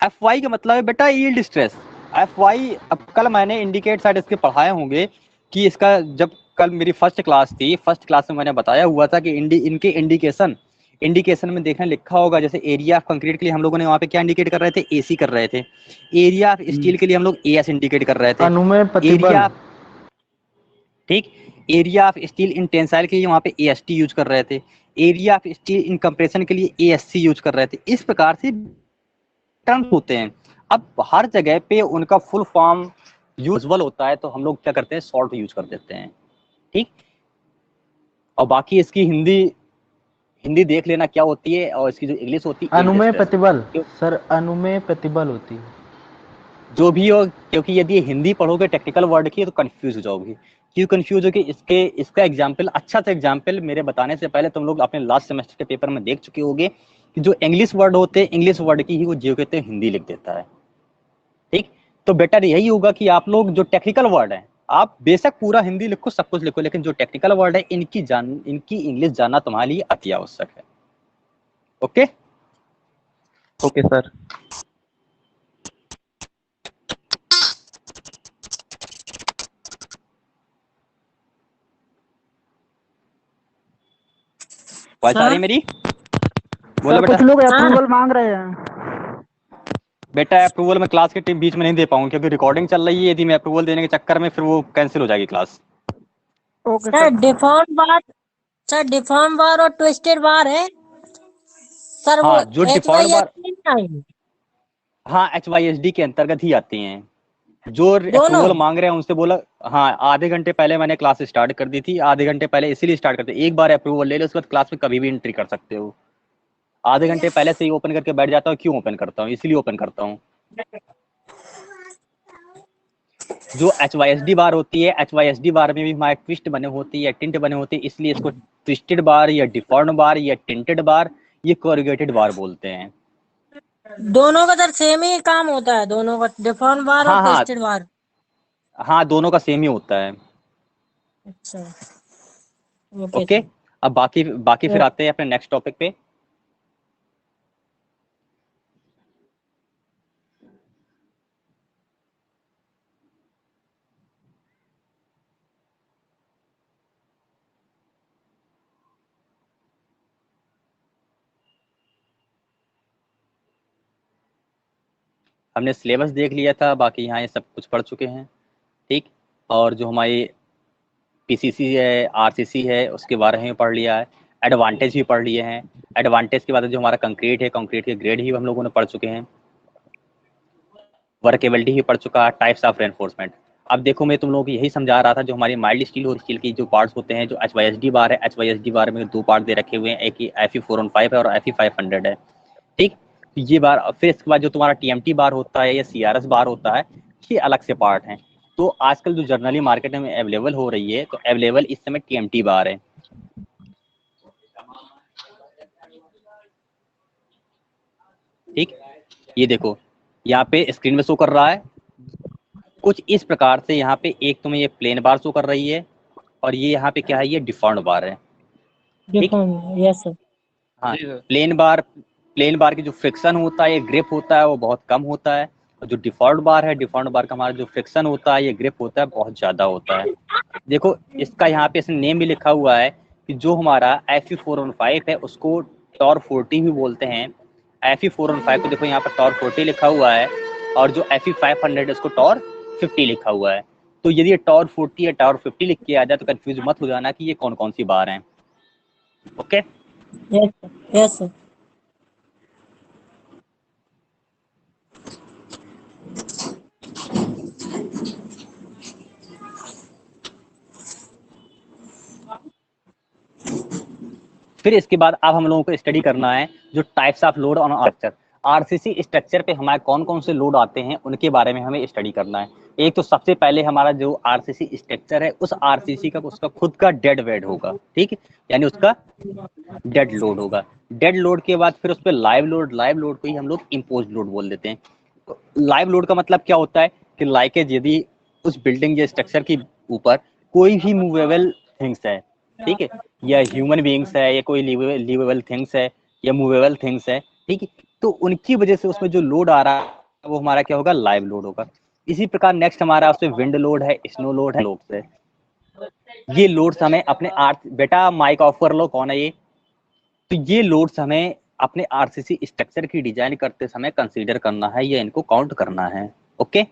FY का मतलब है बेटा यील्ड स्ट्रेस। FY अब कल मैंने इंडिकेट शायद इसके पढ़ाए होंगे कि इसका, जब कल मेरी फर्स्ट क्लास थी, फर्स्ट क्लास में मैंने बताया हुआ था कि इनके इंडिकेशन में देखने लिखा होगा, जैसे एरिया ऑफ कंक्रीट के लिए हम लोगों ने वहाँ पे क्या इंडिकेट कर रहे थे, AC कर रहे थे। एरिया ऑफ स्टील के लिए हम लोग AS इंडिकेट कर रहे थे। अनुमेय प्रतिबल। एरिया, ठीक, area of steel in tensile के लिए वहाँ पे AST यूज कर रहे थे। Area of steel in compression के लिए ASC यूज कर रहे थे। इस प्रकार से टर्म्स होते हैं। अब हर जगह पे उनका फुल फॉर्म यूजुअल होता है, तो हम लोग क्या करते हैं, शॉर्ट यूज कर देते हैं, ठीक। और बाकी इसकी हिंदी देख लेना क्या होती है, और इसकी जो इंग्लिश होती है अनुमेय स्ट्रेस। प्रतिबल सर, अनुमेय प्रतिबल होती है। जो भी हो, क्योंकि यदि हिंदी पढ़ोगे टेक्निकल वर्ड की तो कंफ्यूज हो जाओगी। क्यों कंफ्यूज होगी, इसका एग्जाम्पल, अच्छा सा एग्जाम्पल मेरे बताने से पहले तुम लोग अपने लास्ट सेमेस्टर के पेपर में देख चुके होगे कि जो इंग्लिश वर्ड होते हैं, इंग्लिश वर्ड की ही वो जो कहते हैं हिंदी लिख देता है, ठीक। तो बेटर यही होगा कि आप लोग जो टेक्निकल वर्ड है, आप बेशक पूरा हिंदी लिखो, सब कुछ लिखो, लेकिन जो टेक्निकल वर्ड है इनकी इंग्लिश जानना तुम्हारे लिए अति आवश्यक है। Okay okay sir. वॉइस आ रही है मेरी? बोलो सर बेटा। कुछ लोग अप्रूवल मांग रहे हैं। बेटा अप्रूवल में क्लास के बीच में नहीं दे पाऊंगा, क्योंकि रिकॉर्डिंग चल रही है। यदि मैं अप्रूवल देने के चक्कर में फिर वो कैंसिल हो जाएगी class. Okay sir sir. Deform bar और ट्विस्टेड बार है सर, वो हाँ जो डिफॉल्ट बार, HYSD नहीं आएगी? हाँ HYSD के अंतर्गत ही आती हैं। जो दोनों? अप्रूवल मांग रहे हैं उनसे बोला, हाँ आधे घंटे पहले मैंने क्लास स्टार्ट कर दी थी। आधे घंटे पहले इसीलिए स्टार्ट करते, एक बार अप्रूवल ले लो उसके बाद क्लास में कभी भी एंट्री कर सकते हो। आधे घंटे पहले से ही ओपन करके बैठ जाता हूँ। क्यों ओपन करता हूँ, इसलिए ओपन करता हूँ। जो HYSD बार होती है, HYSD बार में भी हमारे ट्विस्ट बने होती है, टिंट बने होते हैं, इसलिए इसको ट्विस्टेड बार या डिफॉर्म बार या टिंटेड बार, ये कोरिगेटेड बार बोलते हैं। दोनों का सर सेम ही काम होता है, दोनों का, डिफॉर्म बार और हाँ हाँ ट्विस्टेड बार? हाँ, दोनों का सेम ही होता है। अच्छा, ओके ओके, सर। अब बाकी बाकी फिर आते हैं अपने नेक्स्ट टॉपिक पे। हमने सिलेबस देख लिया था, बाकी यहाँ ये सब कुछ पढ़ चुके हैं, ठीक। और जो हमारी PCC है, RCC है, उसके बारे में पढ़ लिया है। एडवांटेज भी पढ़ लिए हैं। एडवांटेज के बाद जो हमारा कंक्रीट है, कंक्रीट के ग्रेड ही हम लोगों ने पढ़ चुके हैं। वर्केबिलिटी ही पढ़ चुका है। Types of reinforcement. अब देखो मैं तुम लोगों को यही समझा रहा था, जो हमारी माइल्ड स्टील और स्टील की जो पार्ट्स होते हैं, जो HYSD बार है, HYSD बार में दो पार्ट दे रखे हुए हैं, एक ही FE 415 है और FE 500 है, ठीक। ये बार, फिर इसके बाद जो तुम्हारा TMT बार होता है या CRS बार होता है, ये अलग से पार्ट हैं। तो आजकल जो जर्नली मार्केट में अवेलेबल हो रही है, तो अवेलेबल इस समय TMT बार है, ठीक। ये देखो यहाँ पे स्क्रीन में शो कर रहा है, कुछ इस प्रकार से यहाँ पे एक तुम्हें ये प्लेन बार शो कर रही है और ये यहाँ पे क्या है, ये डिफॉर्म्ड बार है। ठीक, यस सर। हाँ, प्लेन बार की जो फ्रिक्शन होता है, ये ग्रिप होता है, वो बहुत कम होता है। और जो डिफॉल्ट बार है, डिफॉल्ट बार का हमारा जो फ्रिक्शन होता है, ये ग्रिप होता है, बहुत ज्यादा होता है। देखो इसका यहाँ पे इसने नेम भी लिखा हुआ है कि जो हमारा Fe415 है उसको टॉर 40 भी बोलते हैं। Fe415 को देखो यहाँ पर टॉर 40 लिखा हुआ है और जो Fe500 उसको टॉर 50 लिखा हुआ है। तो यदि ये टॉर 40 या टॉर 50 लिख के आ जाए तो कंफ्यूज मत हो जाना कि ये कौन कौन सी बार हैं। Okay, yes sir. फिर इसके बाद अब हम लोगों को स्टडी करना है जो types of load on structure. RCC structure पे हमारे कौन कौन से लोड आते हैं उनके बारे में हमें स्टडी करना है। एक तो सबसे पहले हमारा जो आरसीसी स्ट्रक्चर है उस आरसीसी का उसका खुद का डेड वेट होगा, ठीक है, यानी उसका डेड लोड होगा। डेड लोड के बाद फिर उस पर लाइव लोड को ही हम लोग इम्पोज लोड बोल देते हैं। तो लाइव लोड का मतलब क्या होता है कि लाइक यदि उस बिल्डिंग या स्ट्रक्चर के ऊपर कोई भी मूवेबल थिंग्स है, ठीक है, या ह्यूमन बीइंग्स है या कोई लिवेबल थिंग्स है या मूवेबल थिंग्स है, ठीक है, तो उनकी वजह से उसमें जो लोड आ रहा है वो हमारा क्या होगा, लाइव लोड होगा। इसी प्रकार नेक्स्ट हमारा उसमें विंड लोड है, स्नो लोड है, लोड है। ये लोड्स हमें अपने बेटा माइक ऑफ कर लो, कौन है ये? तो ये लोड्स हमें अपने आरसीसी स्ट्रक्चर की डिजाइन करते समय कंसीडर करना है या इनको काउंट करना है। ओके,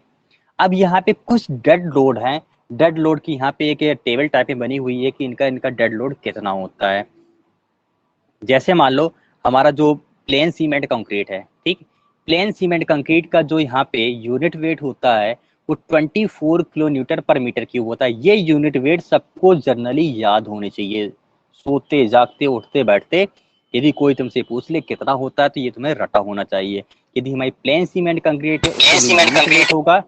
अब यहाँ पे कुछ डेड लोड हैं। डेड लोड की यहाँ पे एक टेबल टाइप में बनी हुई है कि इनका डेड लोड कितना होता है। जैसे मान लो हमारा जो प्लेन सीमेंट कंक्रीट है, ठीक, प्लेन सीमेंट कंक्रीट का जो यहाँ पे यूनिट वेट होता है वो 24 किलो न्यूटन पर मीटर क्यूब होता है। ये यूनिट वेट सबको जनरली याद होने चाहिए, सोते जागते उठते बैठते यदि कोई तुमसे पूछ ले कितना होता है तो ये तुम्हें रटा होना चाहिए। यदि हमारी प्लेन सीमेंट कंक्रीट होगा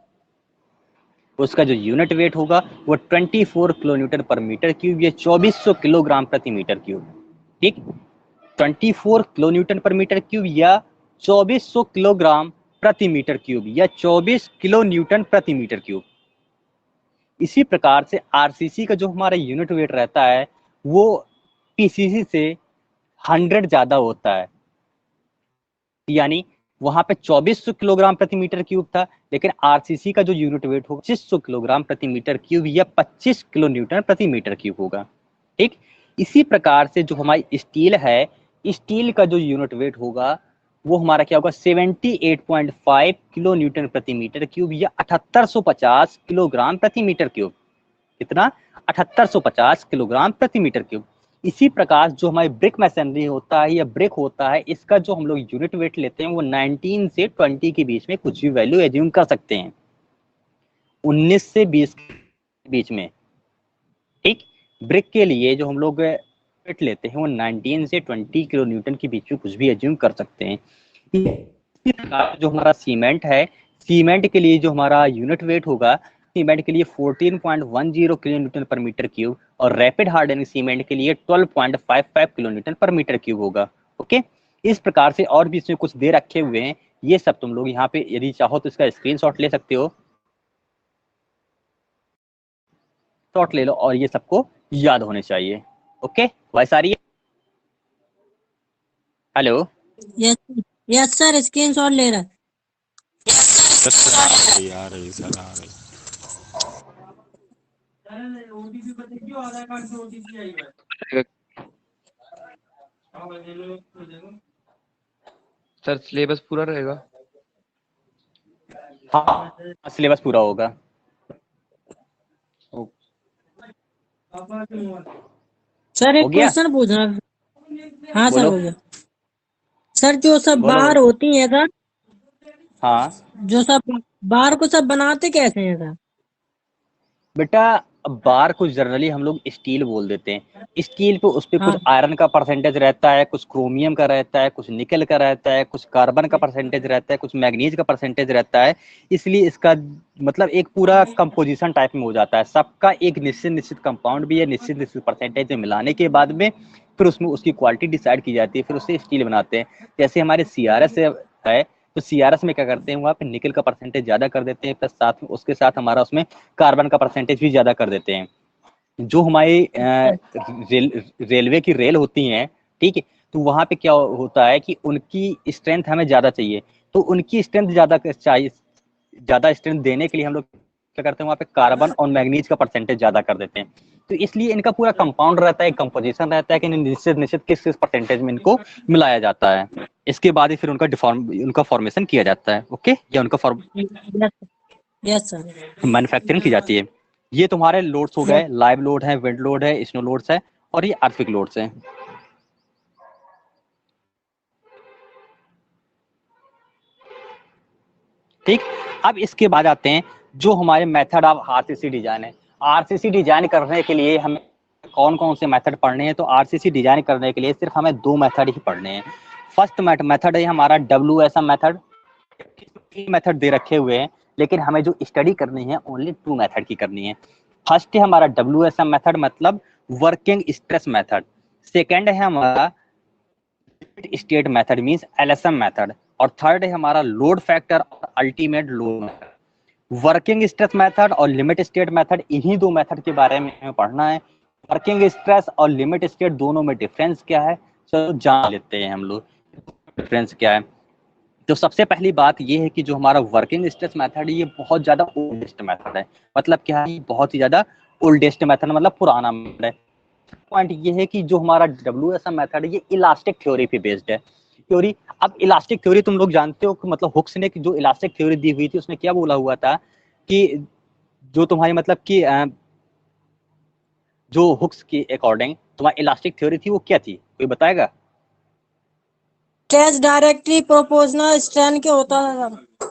उसका जो यूनिट वेट होगा वो 24 किलो न्यूटन पर मीटर क्यूब या 2400 किलोग्राम प्रति मीटर क्यूब, ठीक, 24 किलो न्यूटन पर मीटर क्यूब या 2400 किलोग्राम प्रति मीटर क्यूब या 24 किलो न्यूटन प्रति मीटर क्यूब। इसी प्रकार से आरसीसी का जो हमारा यूनिट वेट रहता है वो पीसीसी से 100 ज्यादा होता है, यानी वहां पे 2400 किलोग्राम प्रति मीटर क्यूब था, लेकिन आरसीसी का जो यूनिट वेट होगा 2500 किलोग्राम प्रति मीटर क्यूब या 25 किलो न्यूटन प्रति मीटर क्यूब होगा, ठीक। इसी प्रकार से जो हमारी स्टील है, स्टील का जो यूनिट वेट होगा वो हमारा क्या होगा 78.5 किलो न्यूटन प्रति मीटर क्यूब या 7850 किलोग्राम प्रति मीटर क्यूब। कितना? 7850 किलोग्राम प्रति मीटर क्यूब। इसी प्रकार जो हमारी ब्रिक मैसनरी होता है या ब्रिक होता है, इसका जो हम लोग यूनिट वेट लेते हैं वो 19 से 20 के बीच में कुछ भी वैल्यू एज्यूम कर सकते हैं, 19 से 20 के बीच में, ठीक। ब्रिक के लिए जो हम लोग वेट लेते हैं वो 19 से 20 किलो न्यूटन के बीच में कुछ भी एज्यूम कर सकते हैं। इसी प्रकार जो हमारा सीमेंट है, सीमेंट के लिए जो हमारा यूनिट वेट होगा सीमेंट के लिए 14.10 किलो न्यूटन पर मीटर क्यूब और रैपिड हार्डनिंग सीमेंट के लिए 12.55 किलो न्यूटन पर मीटर क्यूब होगा। ओके, इस प्रकार से और भी इसमें कुछ दे रखे हुए हैं, ये सब तुम लोग यहाँ पे यदि चाहो तो इसका स्क्रीनशॉट ले सकते हो, शॉट ले लो और ये सबको याद होने चाहिए। ओके, वॉइस आ रही है? हेलो, यस सर, स्क्रीनशॉट ले रहा है। आ रही सर, आ रही। सर सिलेबस पूरा रहेगा? हाँ सिलेबस पूरा होगा। सर एक हो गया? क्वेश्चन पूछना। हाँ सर बोलो। हो गया। सर जो सब बोलो। बार होती है सर, हाँ जो सब बार को सब बनाते कैसे हैं सर? बेटा, बार को जनरली हम लोग स्टील बोल देते हैं। स्टील पे उस पे हाँ। कुछ आयरन का परसेंटेज रहता है, कुछ क्रोमियम का रहता है, कुछ निकल का रहता है, कुछ कार्बन का परसेंटेज रहता है, कुछ मैग्नीज का परसेंटेज रहता है। इसलिए इसका मतलब एक पूरा कंपोजिशन टाइप में हो जाता है। सबका एक निश्चित कंपाउंड भी है, निश्चित परसेंटेज में मिलाने के बाद में फिर उसमें उसकी क्वालिटी डिसाइड की जाती है, फिर उससे स्टील बनाते हैं। जैसे हमारे CRS है तो CRS में क्या करते हैं, वहाँ पे निकल का परसेंटेज ज्यादा कर देते हैं, प्लस साथ में उसके साथ हमारा उसमें कार्बन का परसेंटेज भी ज्यादा कर देते हैं। जो हमारी रेलवे की रेल होती हैं, ठीक है, तो वहाँ पे क्या होता है कि उनकी स्ट्रेंथ हमें ज्यादा चाहिए, तो उनकी स्ट्रेंथ ज्यादा चाहिए, ज्यादा स्ट्रेंथ देने के लिए हम लोग क्या करते हैं, वहाँ पे कार्बन और मैग्नीज का परसेंटेज ज्यादा कर देते हैं। तो इसलिए इनका पूरा कंपाउंड रहता है, कंपोजिशन रहता है कि निश्चित निश्चित किस परसेंटेज में इनको मिलाया जाता है। इसके बाद ही फिर उनका फॉर्मेशन किया जाता है, ओके, या उनका यस सर। मैन्युफैक्चरिंग की जाती है। ये तुम्हारे लोड्स हो गए, लाइव लोड है, विंड लोड है, स्नो लोड्स है, और ये अर्थक्वेक लोड्स हैं। ठीक, अब इसके बाद आते हैं जो हमारे मेथड ऑफ आरसीसी डिजाइन है। आरसीसी डिजाइन करने के लिए हमें कौन कौन से मेथड पढ़ने हैं, तो आरसीसी डिजाइन करने के लिए सिर्फ हमें 2 मेथड ही पढ़ने हैं। फर्स्ट मेथड है हमारा WSM मेथड। मेथड दे रखे हुए हैं, लेकिन हमें जो स्टडी करनी है ओनली 2 मेथड की करनी है। फर्स्ट है हमारा WSM मेथड, मतलब वर्किंग स्ट्रेस मेथड। सेकेंड है हमारा state method means LSM method, और थर्ड है हमारा लोड फैक्टर और ultimate load method. Working stress method और लिमिट स्टेट मेथड, इन्हीं 2 मेथड के बारे में हमें पढ़ना है। वर्किंग स्ट्रेस और लिमिट स्टेट दोनों में डिफरेंस क्या है, चलो जान लेते हैं हम लोग डिफरेंस क्या है। तो सबसे पहली बात ये है कि जो हमारा वर्किंग स्ट्रेस मेथड है ये बहुत ज्यादा ओल्डेस्ट मेथड है। मतलब क्या है, बहुत ही ज्यादा ओल्डेस्ट मेथड, मतलब पुराना मेथड है। पॉइंट ये है कि जो हमारा WSM मेथड है ये इलास्टिक थ्योरी पे बेस्ड है। थ्योरी, अब इलास्टिक थ्योरी तुम लोग जानते हो कि मतलब हुक्स ने जो इलास्टिक थ्योरी दी हुई थी उसमें क्या बोला हुआ था कि जो तुम्हारी मतलब कि जो हुक्स के अकॉर्डिंग तुम्हारी इलास्टिक थ्योरी थी वो क्या थी, कोई बताएगा? स्ट्रेस डायरेक्टली प्रोपोर्शनल स्ट्रेन के होता है सर।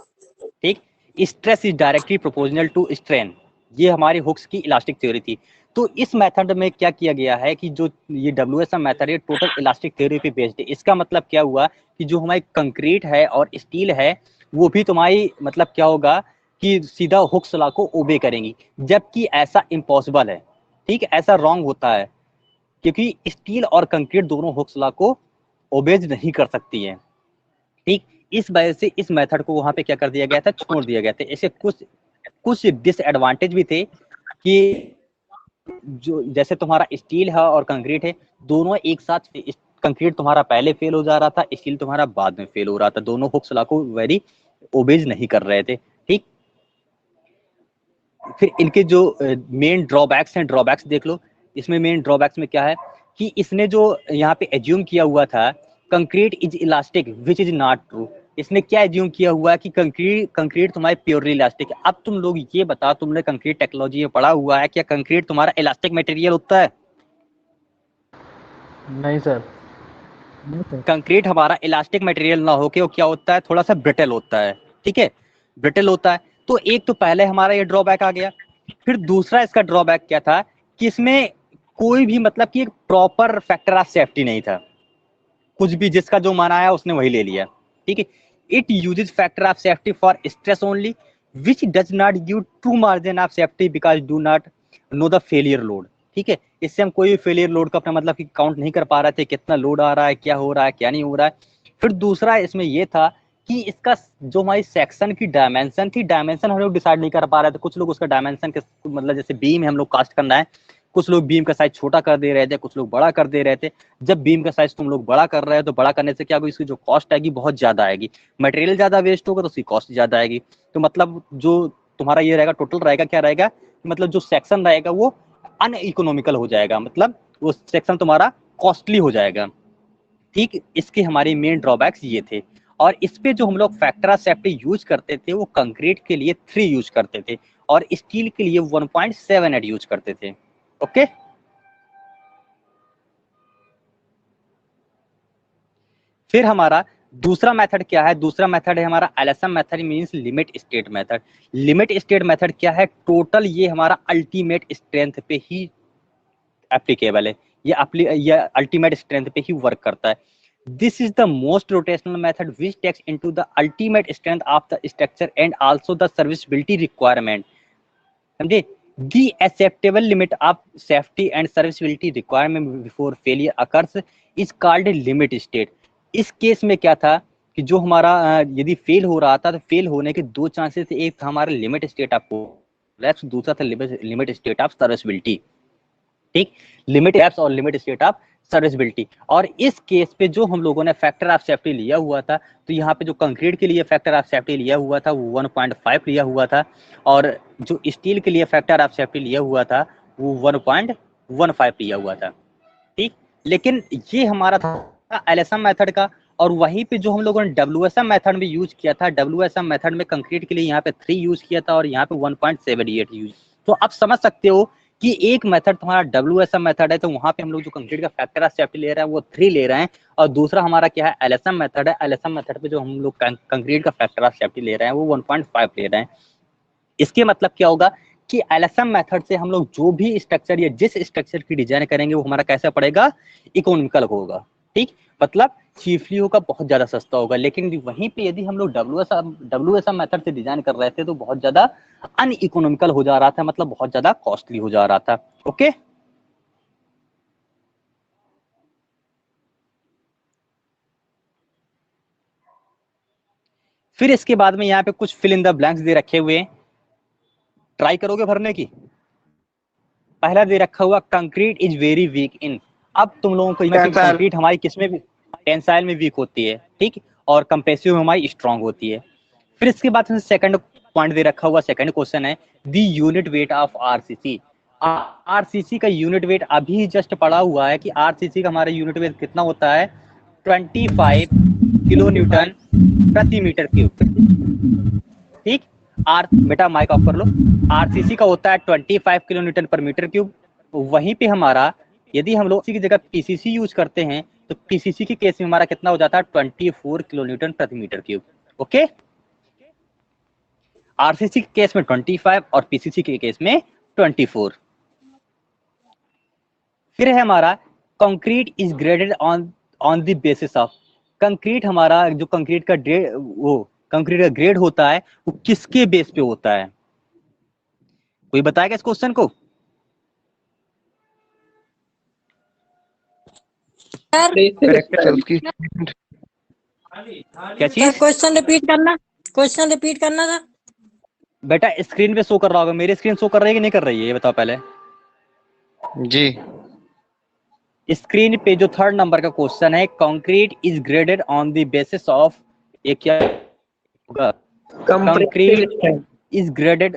ठीक, stress is directly proportional to strain, ये हमारी हुक्स की इलास्टिक थ्योरी थी। तो इस मेथड में क्या किया गया है कि जो ये WSM मेथड है टोटल इलास्टिक थ्योरी पे बेस्ड है। इसका मतलब क्या हुआ कि जो हमारी कंक्रीट है और स्टील है वो भी तुम्हारी मतलब क्या होगा कि सीधा हुक्स लॉ को ओबे करेंगी, जबकि ऐसा इम्पॉसिबल है। ठीक, ऐसा रॉन्ग होता है क्योंकि स्टील और कंक्रीट दोनों हुक्स लॉ को ओबेज नहीं कर सकती है। ठीक, इस वजह से इस मेथड को वहां पे क्या कर दिया गया था, छोड़ दिया गया था। ऐसे कुछ डिसएडवांटेज भी थे कि जो जैसे तुम्हारा स्टील है और कंक्रीट है दोनों एक साथ, कंक्रीट तुम्हारा पहले फेल हो जा रहा था, स्टील तुम्हारा बाद में फेल हो रहा था, दोनों हुक्स लॉ को वेरी ओबेज नहीं कर रहे थे। ठीक, फिर इनके जो मेन ड्रॉबैक्स हैं, ड्रॉबैक्स देख लो। इसमें मेन ड्रॉबैक्स में क्या है कि इसने जो यहाँ पे एज्यूम किया हुआ था concrete is elastic which is not true. इसने क्या एज्यूम किया हुआ है कि कंक्रीट तुम्हारी प्योरली इलास्टिक है। अब तुम लोग ये बताओ, तुमने कंक्रीट टेक्नोलॉजी में पढ़ा हुआ है, क्या कंक्रीट तुम्हारा इलास्टिक मटेरियल होता है? नहीं सर। कंक्रीट हमारा इलास्टिक मटेरियल ना होके वो क्या होता है, थोड़ा सा ब्रिटल होता है। ठीक है, ब्रिटल होता है। तो एक तो पहले हमारा ये ड्रॉबैक आ गया। फिर दूसरा इसका ड्रॉबैक क्या था कि इसमें कोई भी मतलब कि एक प्रॉपर फैक्टर ऑफ सेफ्टी नहीं था। कुछ भी जिसका जो माना है उसने वही ले लिया। ठीक है, it uses factor of safety for stress only which does not give true margin of safety because do not know the failure load. ठीक है, इससे हम कोई भी फेलियर लोड का अपना मतलब कि काउंट नहीं कर पा रहे थे, कितना लोड आ रहा है, क्या हो रहा है, क्या नहीं हो रहा है। फिर दूसरा इसमें यह था कि इसका जो हमारी सेक्शन की डायमेंशन थी, डायमेंशन हम लोग डिसाइड नहीं कर पा रहे थे। कुछ लोग उसका डायमेंशन के मतलब जैसे बीम है हम लोग कास्ट करना है, कुछ लोग बीम का साइज छोटा कर दे रहे थे, कुछ लोग बड़ा कर दे रहे थे। जब बीम का साइज तुम लोग बड़ा कर रहे हो तो बड़ा करने से क्या होगा, इसकी जो कॉस्ट आएगी बहुत ज्यादा आएगी, मटेरियल ज्यादा वेस्ट होगा तो उसकी कॉस्ट ज्यादा आएगी। तो मतलब जो तुम्हारा ये रहेगा टोटल रहेगा क्या रहेगा, मतलब जो सेक्शन रहेगा वो अनइकोनॉमिकल हो जाएगा, मतलब वो सेक्शन तुम्हारा कॉस्टली हो जाएगा। ठीक, इसके हमारे मेन ड्रॉबैक्स ये थे। और इस पे जो हम लोग फैक्टर ऑफ सेफ्टी यूज करते थे वो कंक्रीट के लिए 3 यूज करते थे और स्टील के लिए 1.78 यूज करते थे। ओके, फिर हमारा दूसरा मेथड क्या है, दूसरा मेथड है हमारा LSM method means limit state method. Limit state method क्या है, टोटल ये हमारा अल्टीमेट स्ट्रेंथ पे ही एप्लीकेबल है, ये अल्टीमेट स्ट्रेंथ पे ही वर्क करता है। This is the most rotational method which takes into the ultimate strength of the structure and also the serviceability requirement. समझे, the acceptable limit of safety and serviceability requirement before failure occurs is called limit state। इस case में क्या था कि जो हमारा यदि fail हो रहा था तो फेल होने के दो चांसेस, एक था हमारा लिमिट स्टेट ऑफ कोलैप्स, दूसरा था लिमिट स्टेट ऑफ सर्विसिबिलिटी। ठीक, लिमिट एप्स और लिमिट स्टेट ऑफ सर्विसिबिलिटी। और इस केस पे जो हम लोगों ने फैक्टर ऑफ सेफ्टी लिया हुआ था, तो यहाँ पे जो कंक्रीट के लिए फैक्टर ऑफ सेफ्टी लिया हुआ था वो 1.5 लिया हुआ था, और जो स्टील के लिए फैक्टर ऑफ सेफ्टी लिया हुआ था वो 1.15 लिया हुआ था। ठीक, लेकिन ये हमारा था एलएसएम मेथड का, और वहीं पे जो हम लोगों ने डब्ल्यूएसएम मेथड में यूज किया था, डब्ल्यूएसएम मेथड में कंक्रीट के लिए यहाँ पे 3 यूज किया था और यहाँ पे 1.78 यूज। तो आप समझ सकते हो कि एक मेथड तुम्हारा डब्ल्यूएसएम मेथड है, तो वहां पे हम लोग जो कंक्रीट का फैक्टर ऑफ सेफ्टी ले रहे हैं वो 3 ले रहे हैं, और दूसरा हमारा क्या है एलएसएम मेथड है, एलएसएम मेथड पे जो हम लोग कंक्रीट का फैक्टर ऑफ सेफ्टी ले रहे हैं वो 1.5 ले रहे हैं। इसके मतलब क्या होगा कि एलएसएम मेथड से हम लोग जो भी स्ट्रक्चर या जिस स्ट्रक्चर की डिजाइन करेंगे वो हमारा कैसा पड़ेगा, इकोनॉमिकल होगा। ठीक, मतलब चीफली होगा, बहुत ज्यादा सस्ता होगा। लेकिन वहीं पे यदि हम लोग डब्ल्यूएसएम मेथड से डिजाइन कर रहे थे तो बहुत ज्यादा अनइकोनॉमिकल हो जा रहा था, मतलब बहुत ज्यादा कॉस्टली हो जा रहा था। ओके, फिर इसके बाद में यहाँ पे कुछ फिल इन द ब्लैंक्स दे रखे हुए हैं, ट्राई करोगे भरने की। पहला दे रखा हुआ कंक्रीट इज वेरी वीक इन। अब तुम लोगों को कंक्रीट हमारी किसमें भी टेंसाइल में वीक होती है, ठीक, और कंप्रेसिव में हमारी स्ट्रांग होती है। फिर इसके बाद सेकंड पॉइंट दे रखा हुआ, सेकंड क्वेश्चन है the unit weight of RCC. RCC का यूनिट वेट अभी जस्ट पड़ा हुआ है कि आरसीसी का हमारा यूनिट वेट कितना होता है, 25 किलो न्यूटन प्रति मीटर क्यूब। ठीक, बेटा माइक ऑफ कर लो। आरसीसी का होता है 25 किलो न्यूटन पर मीटर क्यूब। वहीं पे हमारा यदि हम लोग इसी की जगह पीसीसी यूज करते हैं तो पीसीसी के केस में हमारा कितना हो जाता है, 24 किलो न्यूटन प्रति मीटर क्यूब। ओके, आरसीसी के केस में 25 और पीसीसी के केस में 24। फिर है हमारा concrete is graded on the basis of. Concrete हमारा जो कंक्रीट का कंक्रीट का ग्रेड होता है वो किसके बेस पे होता है, कोई बताएगा इस क्वेश्चन को? क्या चीज? क्वेश्चन रिपीट करना था बेटा। स्क्रीन पे शो कर रहा होगा, मेरी स्क्रीन शो कर रही है कि नहीं कर रही है ये बताओ पहले जी। स्क्रीन पे जो 3rd नंबर का क्वेश्चन है, concrete is graded on the basis of, ये क्या होगा? Concrete is graded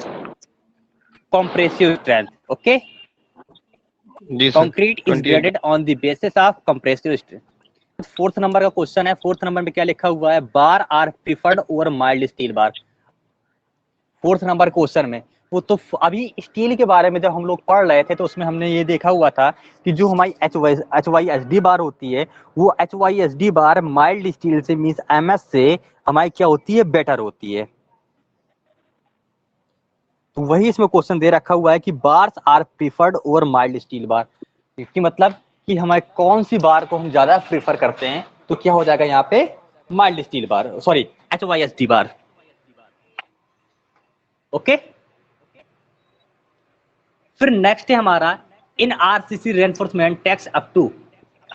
compressive strength. Okay, concrete is graded on the basis of compressive strength. 4th number का क्वेश्चन है, 4th नंबर में क्या लिखा हुआ है, bar are preferred over mild steel bar. 4th number question में वो तो अभी स्टील के बारे में जब हम लोग पढ़ रहे थे तो उसमें हमने ये देखा हुआ था कि जो हमारी HYSD बार होती है वो HYSD बार माइल्ड स्टील से मींस MS से हमारी क्या होती है, बेटर होती है। तो वही इसमें क्वेश्चन दे रखा हुआ है कि bars are preferred over mild steel bar. इसकी मतलब कि हमारे कौन सी बार को हम ज्यादा प्रेफर करते हैं, तो क्या हो जाएगा यहाँ पे, mild steel bar, sorry HYSD bar. Okay, फिर नेक्स्ट है हमारा in RCC reinforcement takes up to.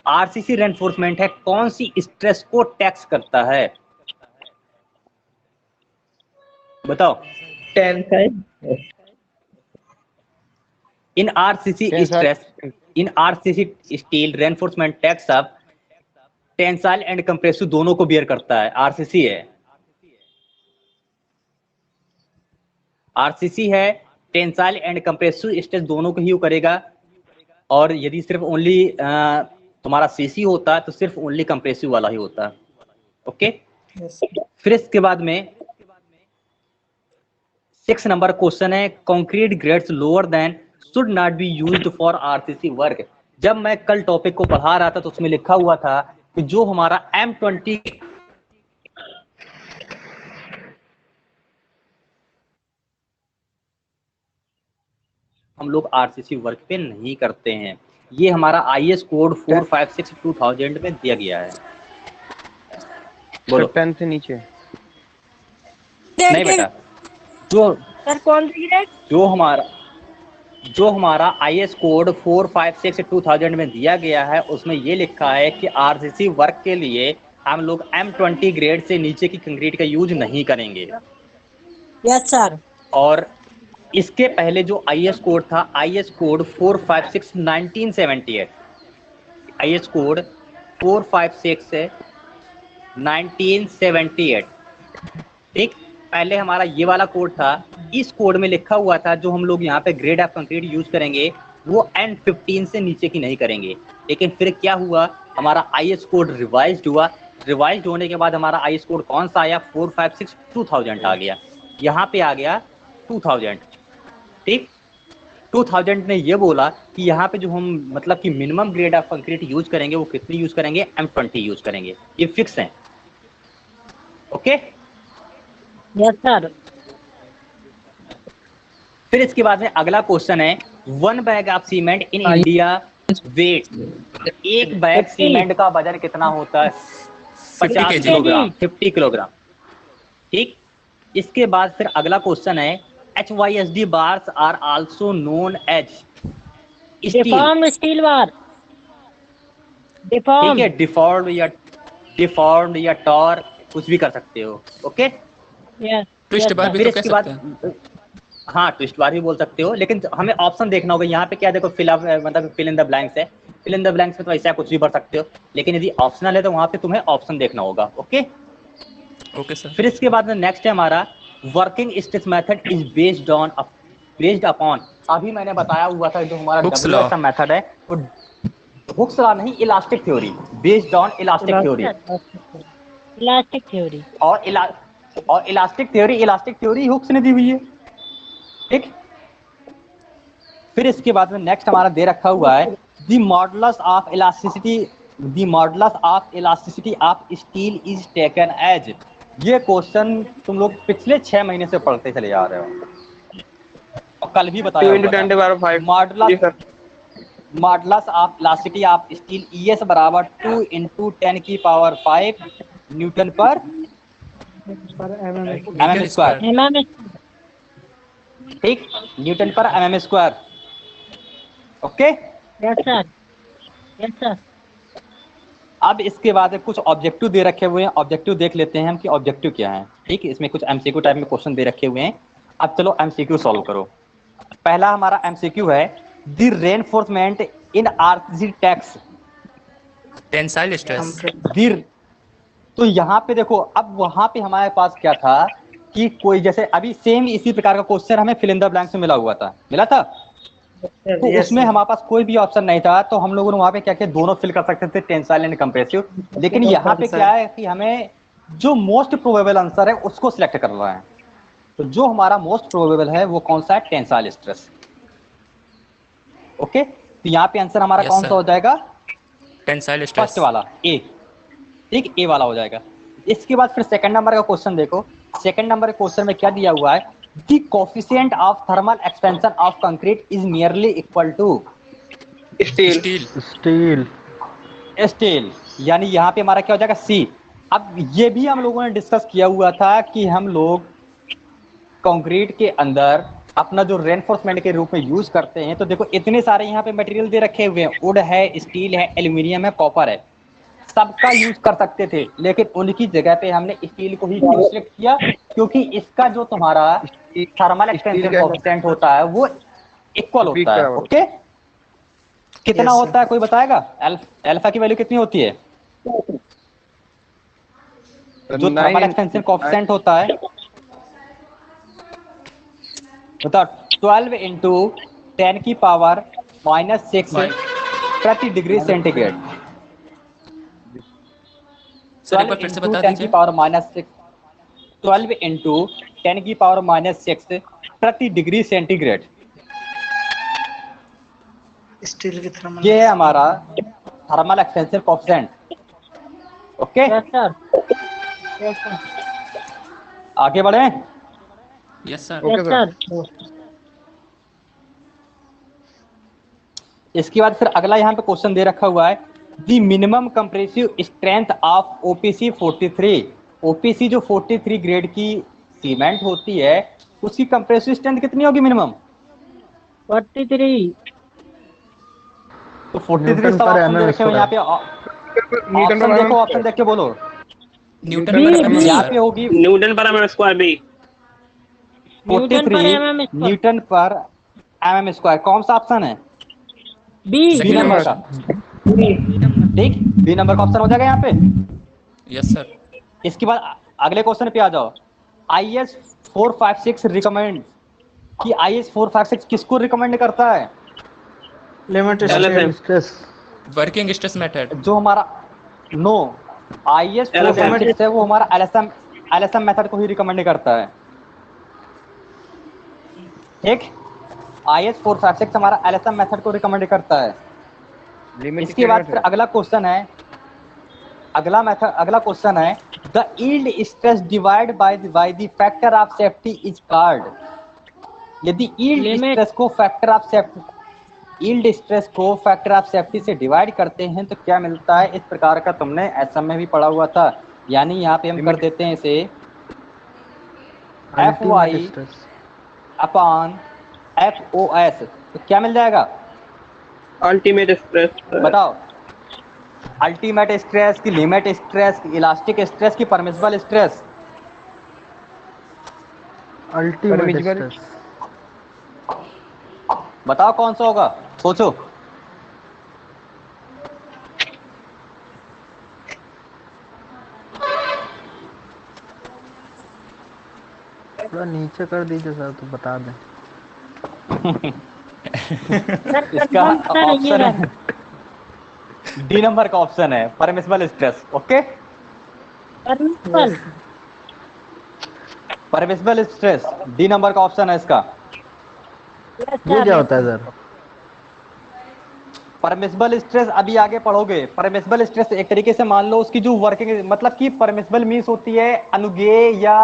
RCC reinforcement है कौन सी स्ट्रेस को टैक्स करता है, बताओ? In RCC stress, in RCC steel reinforcement takes up tensile and compressive दोनों को बियर करता है। आरसीसी है, आरसीसी है, टेंसाइल एंड कंप्रेसिव स्ट्रेस दोनों को ही करेगा। और यदि सिर्फ ओनली तुम्हारा सीसी होता तो सिर्फ ओनली कंप्रेसिव वाला ही होता। ओके, फिर इसके बाद में 6 नंबर क्वेश्चन है concrete grades lower than should not be used for RCC work. जब मैं कल टॉपिक को पढ़ा रहा था तो उसमें लिखा हुआ था कि जो हमारा M20 हम लोग आरसीसी वर्क पे नहीं करते हैं, ये हमारा IS कोड 456/2000 में दिया गया है। बोलो 10 से नीचे नहीं बेटा, जो सर कौन सी ग्रेड? जो हमारा IS कोड 456/2000 में दिया गया है उसमें ये लिखा है कि आरसीसी वर्क के लिए हम लोग M20 ग्रेड से नीचे की कंक्रीट का यूज नहीं करेंगे। Yes sir. और इसके पहले जो IS कोड था, IS कोड 456 1978, IS कोड 456 1978, ठीक। पहले हमारा ये वाला कोड था, इस कोड में लिखा हुआ था जो हम लोग यहाँ पे ग्रेड ऑफ कंक्रीट यूज करेंगे वो N15 से नीचे की नहीं करेंगे। लेकिन फिर क्या हुआ, हमारा IS कोड रिवाइज्ड हुआ। रिवाइज्ड होने के बाद हमारा IS कोड कौन सा आया, 456 2000 आ गया। यहाँ पे आ गया 2000, ठीक। 2000 ने ये बोला कि यहाँ पे जो हम मतलब कि minimum grade of concrete use करेंगे वो कितनी यूज करेंगे, M20 यूज करेंगे। ये फिक्स है। Okay yes sir. फिर इसके बाद में अगला क्वेश्चन है, 1 bag of cement in India weight. एक बैग सीमेंट का वजन कितना होता है, 50 किलोग्राम, 50 किलोग्राम, ठीक। इसके बाद फिर अगला क्वेश्चन है, HYSD bars are also known as deform steel bar. ठीक है, डिफॉर्म्ड या टॉर, कुछ भी कर सकते हो। ओके, ट्विस्ट बार भी फिर तो कह इसके सकते बाद हैं। हाँ, ट्विस्ट बार भी बोल सकते हो, लेकिन हमें ऑप्शन देखना होगा। यहाँ पे क्या देखो, मतलब फिल इन द ब्लैंक्स है। फिल इन द ब्लैंक्स में तो ऐसा कुछ भी भर सकते हो, लेकिन यदि ऑप्शनल है तो वहाँ पे तुम्हें ऑप्शन देखना होगा। Okay okay sir. फिर इसके बाद में नेक्स्ट है हमारा, working stitch method is based upon. अभी मैंने बताया हुआ था जो हमारा Hooke's law। WS मेथड है वो हुक्स लॉ नहीं, elastic theory, based on elastic theory. Elastic theory और इलास्टिक थ्योरी हुक्स ने दी हुई है, ठीक। फिर इसके बाद में नेक्स्ट हमारा दे रखा हुआ है, the modulus of elasticity of steel is taken as. ये क्वेश्चन तुम लोग पिछले 6 महीने से पढ़ते चले जा रहे हो और कल भी बताया modulus of elasticity of steel ES बराबर 2 × 10 की पावर 5 न्यूटन पर mm स्क्वायर, ठीक, न्यूटन पर mm square. Okay yes sir. Yes sir. अब इसके बाद कुछ ऑब्जेक्टिव दे रखे हुए हैं, ऑब्जेक्टिव देख लेते हैं हम कि ऑब्जेक्टिव क्या है, ठीक। इसमें कुछ MCQ टाइप में क्वेश्चन दे रखे हुए हैं। अब चलो MCQ सॉल्व करो। पहला हमारा MCQ है, the reinforcement in RCC tax tensile stress. तो यहाँ पे देखो, अब वहां पे हमारे पास क्या था कि कोई जैसे अभी सेम इसी प्रकार का क्वेश्चन हमें फिल इन द ब्लैंक में मिला था, तो उसमें हमारे पास कोई भी ऑप्शन नहीं था, तो हम लोगों ने वहां पे क्या किया, दोनों फिल कर सकते थे, टेंसाइल एंड कंप्रेसिव। लेकिन यहाँ पे क्या है कि हमें जो मोस्ट प्रोबेबल आंसर है उसको सिलेक्ट करना है। तो जो हमारा मोस्ट प्रोबेबल है वो कौन सा है, टेंसाइल स्ट्रेस। ओके, तो यहाँ पे आंसर हमारा कौन सा हो जाएगा, टेंसाइल स्ट्रेस फर्स्ट वाला ए, ठीक, ए वाला हो जाएगा। इसके बाद फिर सेकंड नंबर का क्वेश्चन देखो। सेकंड नंबर के क्वेश्चन में क्या दिया हुआ है, the coefficient of thermal expansion of concrete is nearly equal to steel, यानी यहाँ पे हमारा क्या हो जाएगा, सी। अब ये भी हम लोगों ने डिस्कस किया हुआ था कि हम लोग कंक्रीट के अंदर अपना जो रेनफोर्समेंट के रूप में यूज करते हैं, तो देखो इतने सारे यहाँ पे मटेरियल दे रखे हुए हैं, वुड है, स्टील है, एल्यूमिनियम है, कॉपर है, सबका यूज कर सकते थे, लेकिन उनकी जगह पे हमने स्टील को ही सिलेक्ट किया, क्योंकि इसका जो तुम्हारा थर्मल एक्सपेंशन कोएफिशिएंट होता है वो इक्वल होता है। ओके, कितना होता है कोई बताएगा, अल्फा की वैल्यू कितनी होती है, जो थर्मल एक्सपेंशन कोएफिशिएंट होता है, बताओ, 12 × 10 की पावर -6 प्रति डिग्री सेंटीग्रेड। 12 × 10 की पावर -6, 12 × 10 की पावर -6 प्रति डिग्री सेंटीग्रेड। स्टील की थर्मल, ये है हमारा thermal expansion coefficient. Okay, yes sir. Yes sir. आगे बढ़े। Yes sir. Yes sir. इसके बाद फिर अगला यहाँ पे क्वेश्चन दे रखा हुआ है, the minimum compressive strength of OPC 43। OPC जो 43 ग्रेड की सीमेंट होती है, उसकी कंप्रेसिव स्ट्रेंथ कितनी होगी मिनिमम, 43। तो 43 सब ऑप्शन दे रखे हुए यहाँ पे, ऑप्शन देखो, ऑप्शन देख के बोलो, न्यूटन पर mm यहाँ पे square। होगी न्यूटन पर mm स्क्वायर बी। न्यूटन पर 43 mm स्क्वायर। न्यूटन पर mm स्क्वायर। कौन सा ऑप्शन है? बी। बी नंबर का। ठीक, बी नंबर का ऑप्शन हो जाएगा यहाँ पे। Yes sir. इसके बाद अगले क्वेश्चन पे आ जाओ। IS 456 रिकमेंड कि IS 456 किसको रिकमेंड करता है? Limit LSM। Stress. Working stress method. जो हमारा नो IS 456 है वो हमारा LSM मेथड को ही रिकमेंड करता है। ठीक, IS 456 हमारा LSM मेथड को रिकमेंड करता है। इसके बाद फिर अगला क्वेश्चन है, अगला क्वेश्चन है the yield stress divide by the factor of safety is called. यदि यील्ड स्ट्रेस को फैक्टर ऑफ सेफ्टी से डिवाइड करते हैं तो क्या मिलता है? इस प्रकार का तुमने एसएम में भी पढ़ा हुआ था। यानी यहाँ पे हम कर देते हैं इसे FY अपॉन FOS। तो क्या मिल जाएगा? Ultimate stress. बताओ, अल्टीमेट स्ट्रेस की लिमिट स्ट्रेस की इलास्टिक स्ट्रेस की परमिसिबल स्ट्रेस? Ultimate stress. बताओ कौन सा होगा, सोचो। थोड़ा नीचे कर दीजिए सर तो बता दें। इसका ऑप्शन है डी नंबर का ऑप्शन है permissible stress. Okay, permissible stress D number का ऑप्शन है इसका। ये क्या होता है सर? परमिसिबल स्ट्रेस अभी आगे पढ़ोगे। परमिसिबल स्ट्रेस एक तरीके से मान लो उसकी जो वर्किंग, मतलब कि परमिसिबल मीन्स होती है अनुज्ञेय या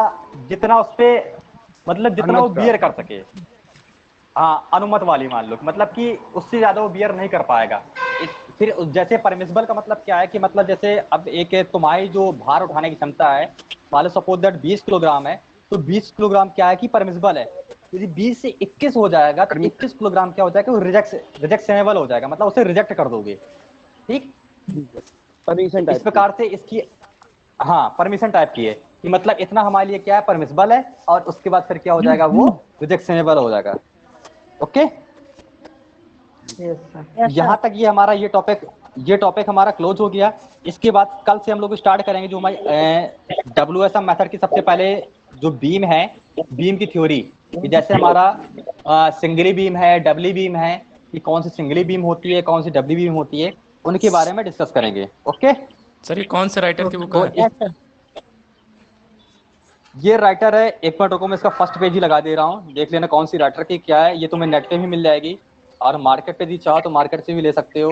जितना उस पे मतलब जितना वो बियर कर सके। हाँ, अनुमत वाली मान लो, मतलब कि उससे ज्यादा वो बियर नहीं कर पाएगा। फिर जैसे परमिसिबल का मतलब क्या है कि मतलब जैसे अब एक तुम्हारी जो भार उठाने की क्षमता है, मान लो सपोज दैट 20 किलोग्राम है, तो 20 किलोग्राम क्या है कि परमिसिबल है। यदि 20 से 21 हो जाएगा तो 21 किलोग्राम क्या हो जाएगा? वो रिजेक्शनेबल हो जाएगा, मतलब उसे रिजेक्ट कर दोगे। ठीक, इस प्रकार से इसकी हाँ परमिशन टाइप की है कि मतलब इतना हमारे लिए क्या है? परमिसिबल है, और उसके बाद फिर क्या हो जाएगा? वो रिजेक्शनेबल हो जाएगा। ओके, यहाँ तक ये हमारा ये टॉपिक हमारा क्लोज हो गया। इसके बाद कल से हम लोग स्टार्ट करेंगे जो हमारी WSM मेथड की सबसे पहले जो बीम है, बीम की थ्योरी, जैसे हमारा सिंगली बीम है, डबली बीम है, कि कौन सी सिंगली बीम होती है, कौन सी डबली बीम होती है, उनके बारे में डिस्कस करेंगे। ओके सर, ये कौन से राइटर की बुक है? ये राइटर है, एक मिनट रुको, मैं इसका फर्स्ट पेज ही लगा दे रहा हूँ, देख लेना कौन सी राइटर की क्या है। ये तुम्हें नेट पे भी मिल जाएगी और मार्केट पे भी चाहो तो मार्केट से भी ले सकते हो।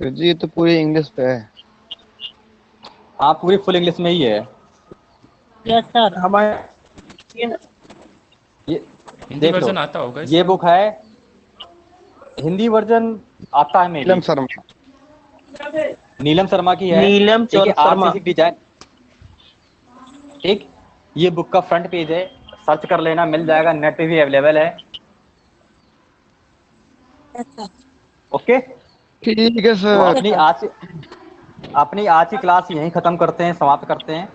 जी ये तो पूरी इंग्लिश पे है। हाँ, पूरी फुल इंग्लिश में ही है। Yes sir. हमारे ये हिंदी देख लो, वर्जन आता होगा ये बुक है, हिंदी वर्जन आता है मेरे। नीलम शर्मा की है। नीलम शर्मा। डिजाइन। ठीक, ये बुक का फ्रंट पेज है, सर्च कर लेना, मिल जाएगा, नेट पे भी अवेलेबल है। ओके, ठीक है तो सर। अपनी आज की क्लास यहीं खत्म करते हैं, समाप्त करते हैं।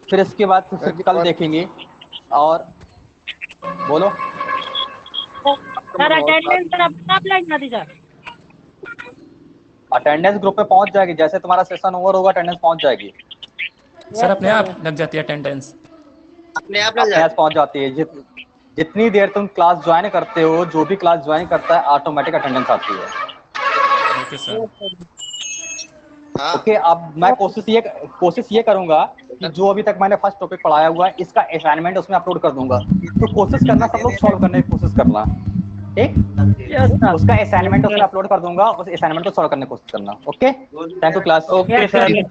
फिर इसके बाद फिर कल देखेंगे। और बोलो सर, अटेंडेंस सर अपना लगना थी सर। अटेंडेंस ग्रुप पे पहुंच जाएगी, जैसे तुम्हारा सेशन ओवर होगा अटेंडेंस पहुंच जाएगी। सर, अपने आप लग जाती है अटेंडेंस। अपने आप पहुंच जाती है। जितनी देर तुम क्लास ज्वाइन करते हो, जो भी क्लास ज्वाइन करता है, ऑटोमेटिक अटेंडेंस आती है। Okay sir. ओके, अब मैं कोशिश ये करूंगा कि जो अभी तक मैंने फर्स्ट टॉपिक पढ़ाया हुआ है, इसका असाइनमेंट उसमें अपलोड कर दूंगा, तो कोशिश करना सब लोग सॉल्व करने की कोशिश करना। ठीक, उसका असाइनमेंट उसमें अपलोड कर दूंगा, उस असाइनमेंट को सॉल्व करने की कोशिश करना। Okay, thank you class. Okay sir.